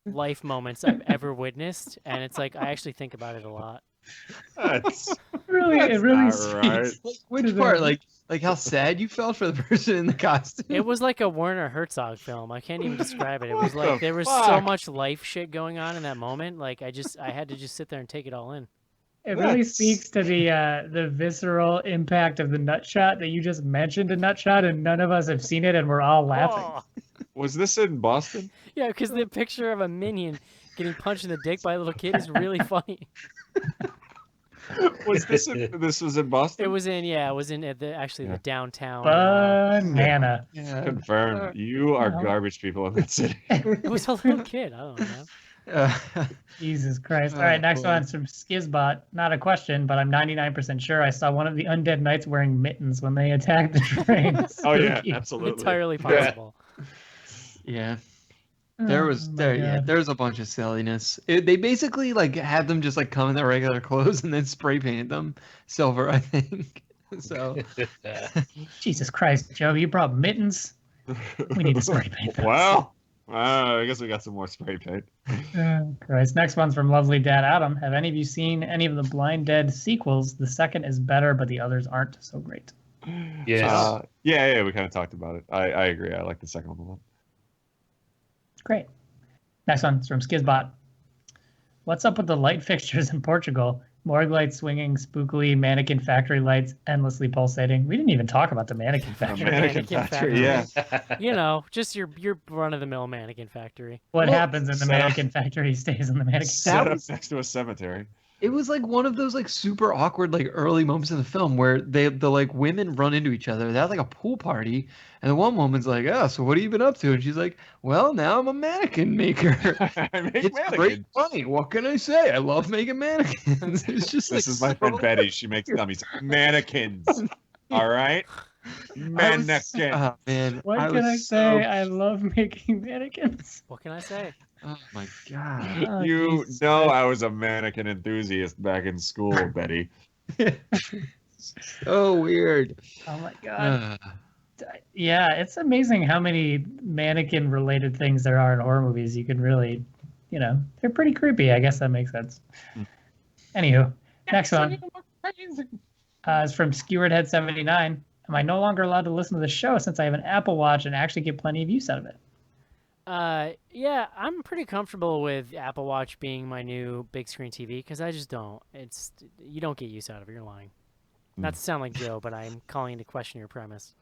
life moments I've ever witnessed, and it's like I actually think about it a lot. That's it really speaks. right. Which part? Like how sad you felt for the person in the costume? It was like a Werner Herzog film. I can't even describe it. It was like there was so fuck? much life shit going on in that moment. Like I had to just sit there and take it all in. It really speaks to the visceral impact of the nut shot that you just mentioned. A nut shot, and none of us have seen it, and we're all laughing. Oh. Was this in Boston? Yeah, because the picture of a minion getting punched in the dick by a little kid is really funny. Was this this was in Boston? It was in the downtown. Banana. Confirmed. You are garbage people in that city. It was a little kid. I don't know. Jesus Christ. All right, next one's from Skizbot. Not a question, but I'm 99% sure I saw one of the undead knights wearing mittens when they attacked the trains. Oh yeah, absolutely. Entirely possible. Yeah. There was a bunch of silliness. They basically like had them just like come in their regular clothes and then spray painted them silver, I think. So Jesus Christ, Joe, you brought mittens. We need to spray paint them. Wow. I guess we got some more spray paint. Christ. Next one's from Lovely Dad Adam. Have any of you seen any of the Blind Dead sequels? The second is better, but the others aren't so great. Yes. Yeah, we kind of talked about it. I agree. I like the second one a lot. Great. Next one's from Skizbot. What's up with the light fixtures in Portugal? Morgue lights swinging spookily, mannequin factory lights endlessly pulsating. We didn't even talk about the mannequin factory. Mannequin factory, yeah. You know, just your run-of-the-mill mannequin factory. What happens in the mannequin factory stays in the mannequin Set factory. up next to a cemetery. it was like one of those like super awkward like early moments in the film where the like women run into each other. They have like a pool party, and the one woman's like, "Oh, so what have you been up to?" And she's like, "Well, now I'm a mannequin maker. I make It's mannequins. great funny. What can I say? I love making mannequins." It's just This like, is my friend so Betty. She makes dummies. Mannequins. All right? Mannequins. Oh, man. What I can was I so- say? I love making mannequins. What can I say? Oh my god. Oh, You Jesus know Christ. I was a mannequin enthusiast back in school, Betty. So weird. Oh my god. Yeah, it's amazing how many mannequin related things there are in horror movies. You can really, they're pretty creepy. I guess that makes sense. Anywho, next one is from Skeweredhead79. Am I no longer allowed to listen to the show since I have an Apple Watch and actually get plenty of use out of it? Yeah, I'm pretty comfortable with Apple Watch being my new big screen TV because I just don't. You don't get use out of it. You're lying. Not to sound like Joe, but I'm calling into question your premise.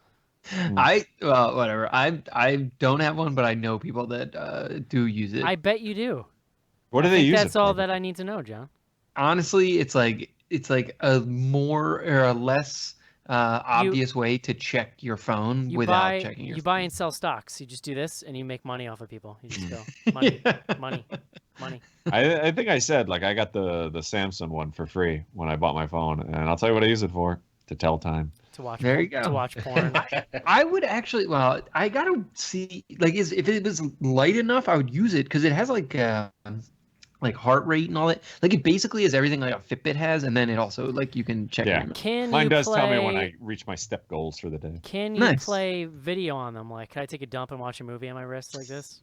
Whatever. I don't have one, but I know people that do use it. I bet you do. What do I they think use that's it all for? that I need to know, John. Honestly, it's like a more or a less obvious way to check your phone without checking your You phone. buy and sell stocks. You just do this, and you make money off of people. You just go money, money, money. I think I said like I got the Samsung one for free when I bought my phone, and I'll tell you what I use it for: to tell time. watch. There you go. To watch porn. I would actually. Well, I gotta see. Like, if it was light enough, I would use it because it has like heart rate and all that. Like, it basically is everything like a Fitbit has, and then it also like you can check. Yeah. Your Can Mine you does play, tell me when I reach my step goals for the day. Can you Nice. play video on them? Like, can I take a dump and watch a movie on my wrist like this?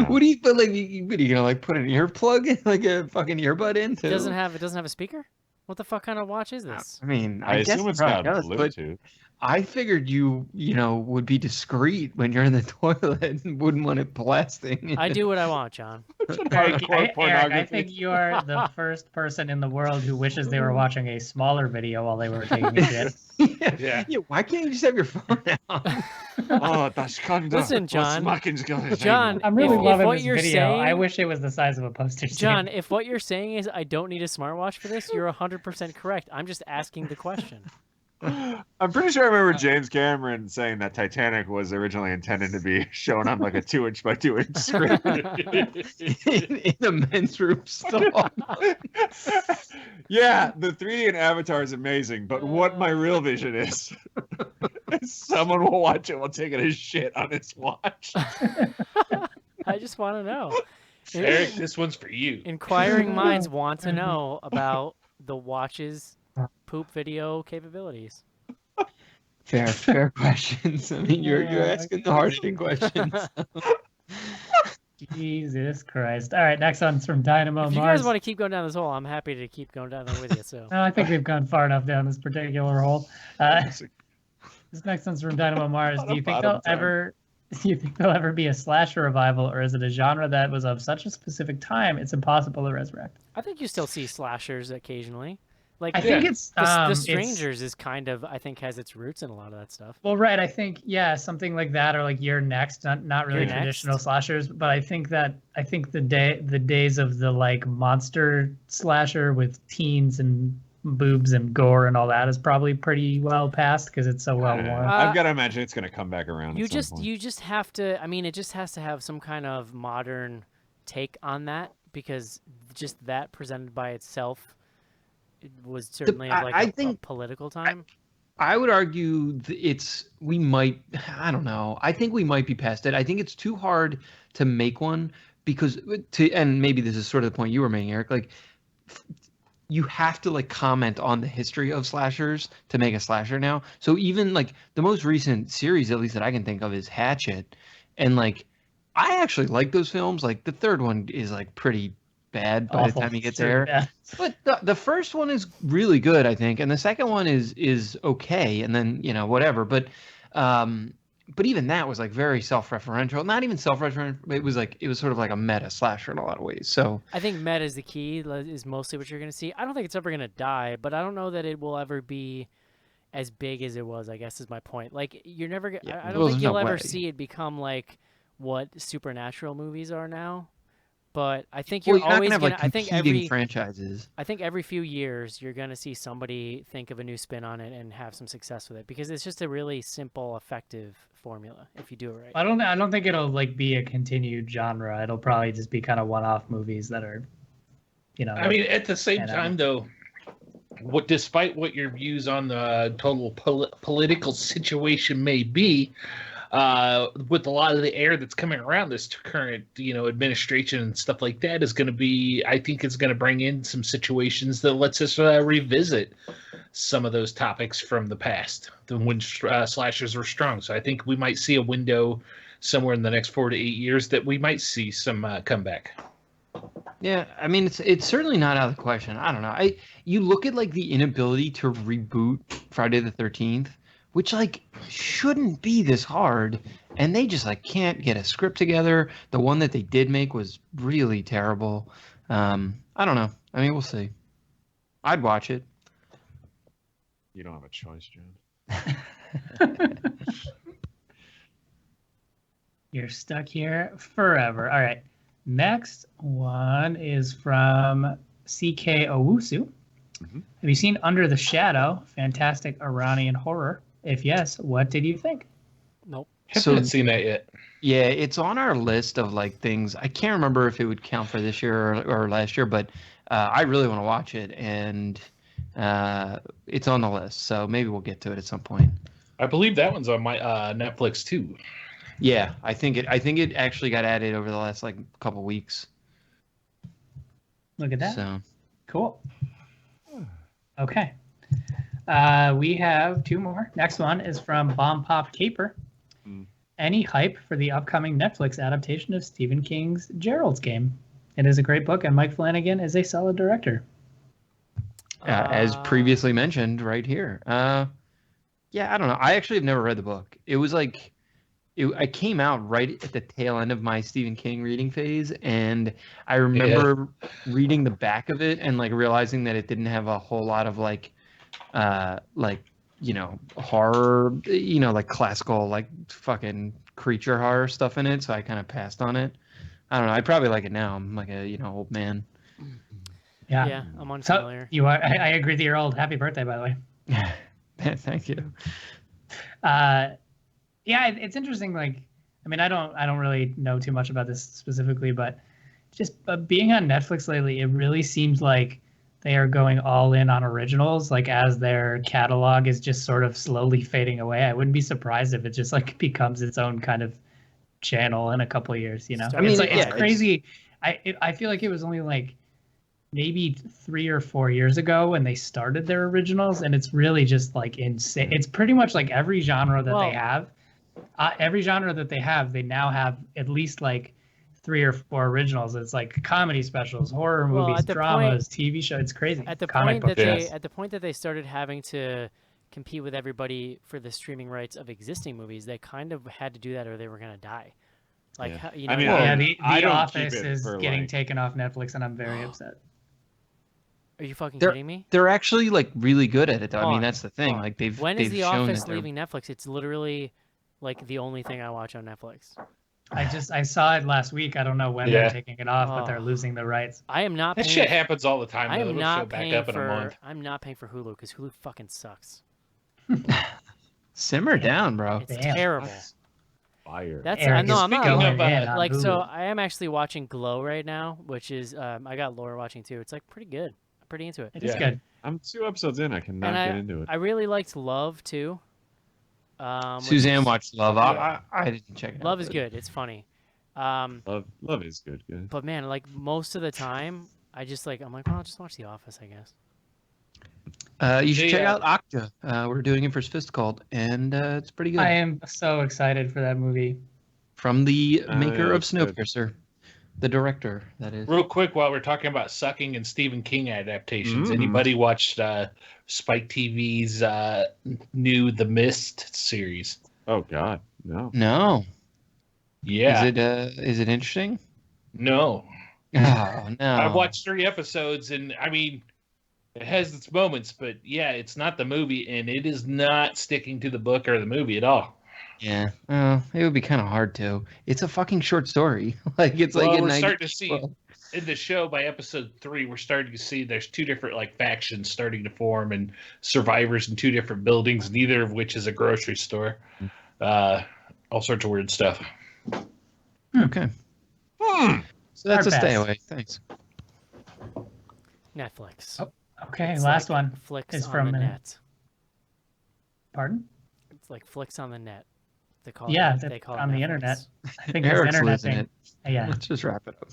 What do you put? Like, what are you gonna like put an earplug in, like a fucking earbud into? It doesn't have a speaker. What the fuck kind of watch is this? I mean, I guess assume it it's got probably does, but Bluetooth. I figured you would be discreet when you're in the toilet and wouldn't want it blasting. I do what I want, John. Eric, Hardcore I think you are the first person in the world who wishes they were watching a smaller video while they were taking a shit. Yeah. Why can't you just have your phone out? Listen, John. John, I'm really if loving what this you're video. saying, I wish it was the size of a postage John, stamp. if what you're saying is I don't need a smartwatch for this, you're 100% correct. I'm just asking the question. I'm pretty sure I remember James Cameron saying that Titanic was originally intended to be shown on like a 2-inch by 2-inch screen in a men's room stall. Yeah, the 3D in Avatar is amazing, but what my real vision is someone will watch it while taking a shit on his watch. I just want to know. Eric, this one's for you. Inquiring minds want to know about the watch's poop video capabilities. Fair questions. I mean, you're asking the hard-hitting questions. Jesus Christ. All right, next one's from Dynamo If you Mars. guys want to keep going down this hole, I'm happy to keep going down there with you. So No, I think we've gone far enough down this particular hole. This next one's from Dynamo Mars. Do you think there'll ever be a slasher revival, or is it a genre that was of such a specific time it's impossible to resurrect? I think you still see slashers occasionally. Like I think it's the Strangers is kind of, I think, has its roots in a lot of that stuff. Well, right. I think something like that, or like You're Next. Not really You're traditional Next. slashers, but I think the days of the like monster slasher with teens and boobs and gore and all that is probably pretty well past because it's so well worn. I've got to imagine it's going to come back around. You at some point. just have to. I mean, it just has to have some kind of modern take on that, because just that presented by itself, it was certainly of like a political time. I would argue we might, I don't know. I think we might be past it. I think it's too hard to make one because and maybe this is sort of the point you were making, Eric, like you have to like comment on the history of slashers to make a slasher now. So even like the most recent series, at least that I can think of, is Hatchet. And like, I actually like those films. Like the third one is like pretty bad by the time you get there. Yeah. But the first one is really good, I think, and the second one is okay, and then whatever. But even that was like very self-referential. Not even self-referential. It was sort of like a meta slasher in a lot of ways. So I think meta is the key. Is mostly what you're going to see. I don't think it's ever going to die, but I don't know that it will ever be as big as it was. I guess is my point. Like you're never. I don't think you'll ever see it become like what supernatural movies are now. But I think you're always not gonna. Have, like, I think every franchises. I think every few years you're gonna see somebody think of a new spin on it and have some success with it, because it's just a really simple, effective formula if you do it right. I don't think it'll like be a continued genre. It'll probably just be kind of one-off movies that are, I mean, at the same time, though, despite what your views on the total political situation may be, with a lot of the air that's coming around this current, administration and stuff like that is going to be, I think it's going to bring in some situations that lets us revisit some of those topics from the past, when slashers were strong. So I think we might see a window somewhere in the next 4 to 8 years that we might see some comeback. Yeah, I mean, it's certainly not out of the question. I don't know. You look at like the inability to reboot Friday the 13th, which like shouldn't be this hard, and they just like can't get a script together. The one that they did make was really terrible. I don't know. I mean, we'll see. I'd watch it. You don't have a choice, John. You're stuck here forever. All right. Next one is from CK Owusu. Mm-hmm. Have you seen Under the Shadow? Fantastic Iranian horror. If yes, what did you think? Nope. Haven't seen that yet. Yeah, it's on our list of like things. I can't remember if it would count for this year or last year, but I really want to watch it. And It's on the list, so maybe we'll get to it at some point. I believe that one's on my Netflix too. Yeah, I think it actually got added over the last like couple weeks. Look at that. So Cool. Okay. We have two more. Next one is from Bomb Pop Caper. Any hype for the upcoming Netflix adaptation of Stephen King's Gerald's Game? It is a great book, and Mike Flanagan is a solid director. as previously mentioned right here. Yeah, I don't know. I actually have never read the book. It was like, I came out right at the tail end of my Stephen King reading phase, and I remember reading the back of it and like realizing that it didn't have a whole lot of like horror, like classical like fucking creature horror stuff in it. So I kind of passed on it. I don't know. I'd probably like it now. I'm like a old man. Yeah, I'm unfamiliar. So you are. I agree that you're old. Happy birthday, by the way. Thank you. Yeah, it's interesting. Like, I mean, I don't really know too much about this specifically, but just being on Netflix lately, it really seems like they are going all in on originals. Like, as their catalog is just sort of slowly fading away. I wouldn't be surprised if it just like becomes its own kind of channel in a couple of years. I mean, it's crazy. I feel like it was only like maybe 3 or 4 years ago when they started their originals, and it's really just like insane. It's pretty much like every genre that they have. Every genre that they have, they now have at least like 3 or 4 originals. It's like comedy specials, horror movies, dramas, TV shows. It's crazy. At the point that they started having to compete with everybody for the streaming rights of existing movies, they kind of had to do that or they were gonna die. Like, The Office is getting taken off Netflix, and I'm very upset. Are you fucking kidding me? They're actually like really good at it, though. I mean, that's the thing. Like when is The Office leaving Netflix? It's literally like the only thing I watch on Netflix. I saw it last week. I don't know when they're taking it off, but they're losing the rights. I am not. That shit happens all the time. I am not paying back up in a month. I'm not paying for Hulu because Hulu fucking sucks. Simmer down, bro. It's terrible. Fire. That's I'm not like Hulu. so. I am actually watching Glow right now, which is I got Laura watching too. It's like pretty good. I'm pretty into it. It is good. I'm 2 episodes in. I cannot get into it. I really liked Love too. Suzanne watched Love. I didn't check it out. Love is good. It's funny. Love is good. But man, like most of the time, I'm like, well, I'll just watch The Office, I guess. You should check out Okja. We're doing it for Fist Cult, and it's pretty good. I am so excited for that movie. From the maker of Snowpiercer, the director, that is. Real quick, while we're talking about sucking and Stephen King adaptations, anybody watched Spike TV's new The Mist series? Oh God, no. No. Yeah. Is it interesting? No. Oh no. I've watched 3 episodes, and I mean, it has its moments, but yeah, it's not the movie, and it is not sticking to the book or the movie at all. Yeah, it would be kind of hard to. It's a fucking short story. Like it's like we're starting to see in the show by episode 3. We're starting to see there's 2 different like factions starting to form, and survivors in 2 different buildings, neither of which is a grocery store. All sorts of weird stuff. Okay. So that's a stay away. Thanks. Netflix. Oh, okay, it's last like one Flicks is on from the net. Pardon? It's like Flicks on the net. They call they call on it the Netflix. internet. I think it's Eric's internet losing thing. it. Yeah. Let's just wrap it up.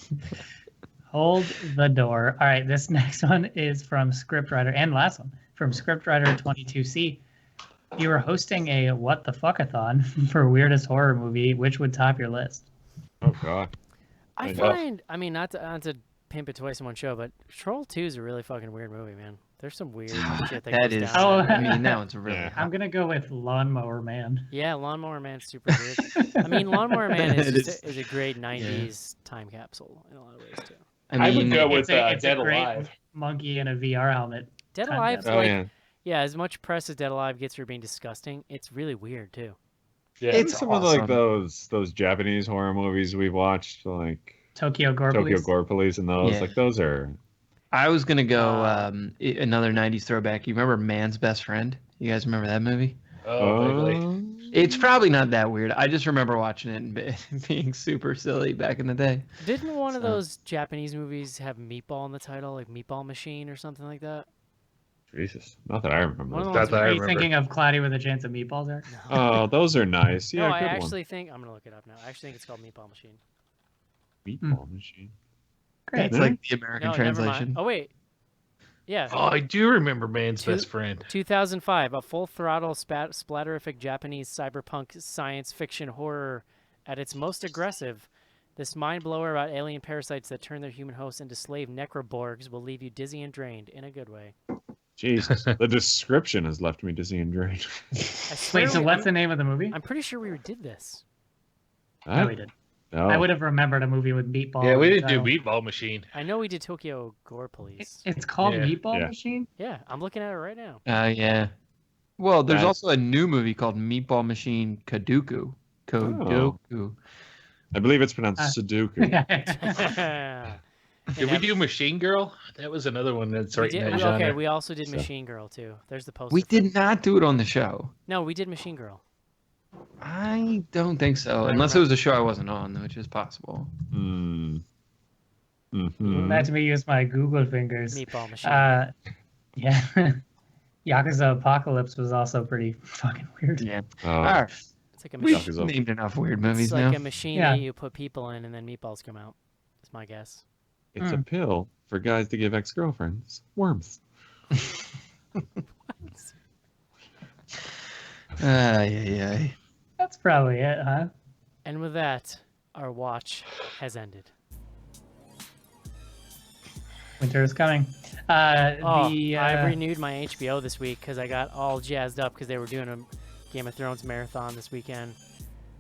Hold the door. All right, this next one is from scriptwriter, and last one from scriptwriter 22C. You were hosting a What the Fuckathon for weirdest horror movie. Which would top your list? Oh God. I find, I mean, not to pimp it twice in one show, but Troll 2 is a really fucking weird movie, man. There's some weird shit that goes down. Oh, in I mean, that one's really. I'm gonna go with Lawnmower Man. Yeah, Lawnmower Man's super weird. I mean, Lawnmower Man is a great 90s time capsule in a lot of ways, too. I would go with it's Dead a great Alive. monkey in a VR helmet. Dead Time Alive's capsule. yeah, as much press as Dead Alive gets for being disgusting, it's really weird, too. Yeah, it's some of like those Japanese horror movies we've watched, like Tokyo Gore Police, and those like those are. I was gonna go another '90s throwback. You remember Man's Best Friend? You guys remember that movie? Oh, vaguely. It's probably not that weird. I just remember watching it and being super silly back in the day. Didn't one of those Japanese movies have Meatball in the title, like Meatball Machine or something like that? Jesus, not that I remember. One of the Those. ones That I Are you remember. thinking of Cloudy with a Chance of Meatballs there? Oh, those are nice. Yeah, no, I good actually think I'm gonna look it up now. I actually think it's called Meatball Machine. one. Meatball Machine. Great. That's like the American No, never mind. translation. Oh wait, yeah. Oh, I do remember Man's Two- Best Friend. 2005, a full-throttle splatterific Japanese cyberpunk science fiction horror at its most aggressive. This mind blower about alien parasites that turn their human hosts into slave necroborgs will leave you dizzy and drained in a good way. Jesus, the description has left me dizzy and drained. I swear Wait, so we- what's the name of the movie? I'm pretty sure we did this. No, we did. No. I would have remembered a movie with Meatball. Yeah, we in the didn't do title. Meatball Machine. I know we did Tokyo Gore Police. It's called Yeah. Meatball Yeah. Machine? Yeah, I'm looking at it right now. Yeah. Well, there's That- also a new movie called Meatball Machine Kodoku. Kodoku. I believe it's pronounced Sudoku. Did we do Machine Girl? That was another one that's We right did, in that we- genre. okay, we also did So- Machine Girl too. There's the poster. We for did it. not do it on the show. No, we did Machine Girl. I don't think so, I unless it was a show I wasn't on, which is possible. Mm. Mm-hmm. Let me use my Google fingers. Meatball Machine. Yeah. Yakuza Apocalypse was also pretty fucking weird. Yeah. Oh, All right. It's like a We've machine. Yakuza. named enough weird movies It's like now. a machine Yeah. that you put people in and then meatballs come out. That's my guess. it's a pill for guys to give ex-girlfriends worms. Yeah. That's probably it, huh? And with that, our watch has ended. Winter is coming. I The renewed my HBO this week because I got all jazzed up because they were doing a Game of Thrones marathon this weekend.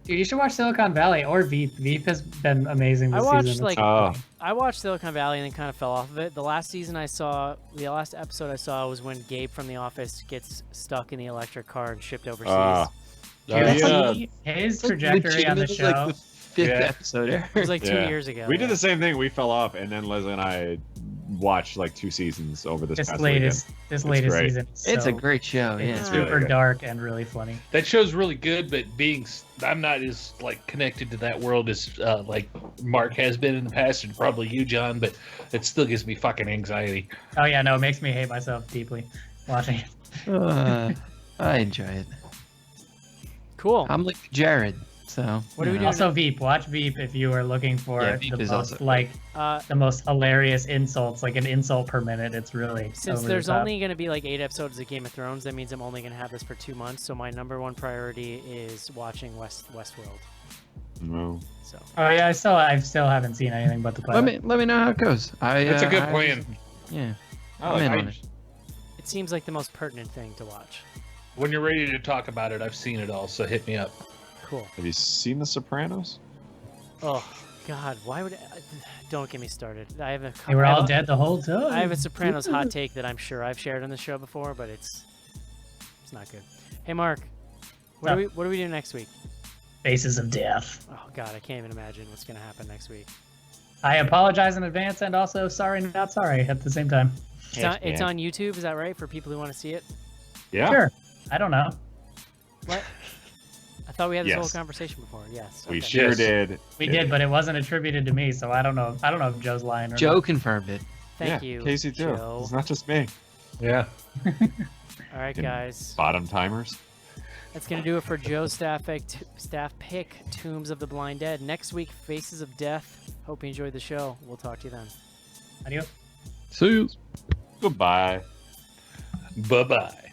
dude, you should watch Silicon Valley or Veep. Veep has been amazing this I watched season. like Oh, I watched Silicon Valley and then kind of fell off of it. The last episode I saw was when Gabe from The Office gets stuck in the electric car and shipped overseas. His trajectory on the Legitimately, show. like the fifth Yeah. episode. It was like 2 Yeah. years ago. we did yeah. the same thing. We fell off, and then Leslie and I watched like 2 seasons over this This past latest great. season. Is It's so, a great show. Yeah. It's really super good. dark and really funny. That show's really good, but I'm not as like connected to that world as like Mark has been in the past, and probably you, John. But it still gives me fucking anxiety. Oh yeah, no, it makes me hate myself deeply watching it. I enjoy it. Cool. I'm like Jared, so. What do we you do know. Also, Veep. Watch Veep if you are looking for Yeah, Veep the is most also- like Uh, the most hilarious insults, like an insult per minute. It's really Since over there's the top. only going to be like 8 episodes of Game of Thrones, that means I'm only going to have this for 2 months. So my number one priority is watching Westworld. No. So Oh yeah, I still haven't seen anything but the pilot. Let me know how it goes. That's a good plan. Yeah. Oh, I'm in I- on it. it seems like the most pertinent thing to watch. When you're ready to talk about it, I've seen it all, so hit me up. Cool. Have you seen The Sopranos? Oh God, why would? Don't get me started. I have a. They were I have all a- dead the whole time. I have a Sopranos hot take that I'm sure I've shared on the show before, but it's not good. Hey Mark, what do we do next week? Faces of Death. Oh God, I can't even imagine what's gonna happen next week. I apologize in advance and also sorry not sorry at the same time. It's on YouTube, is that right? For people who want to see it. Yeah. Sure. I don't know. What? I thought we had this whole Yes. conversation before. Yes. We okay. sure Yes. did. We did, but it wasn't attributed to me, so I don't know. I don't know if Joe's lying or Joe not. confirmed it. Thank yeah, you, Casey too. Joe. It's not just me. Yeah. All right, guys. Bottom timers. That's gonna do it for Joe's staff pick Tombs of the Blind Dead. Next week, Faces of Death. Hope you enjoyed the show. We'll talk to you then. Adios. See you. Goodbye. Bye bye.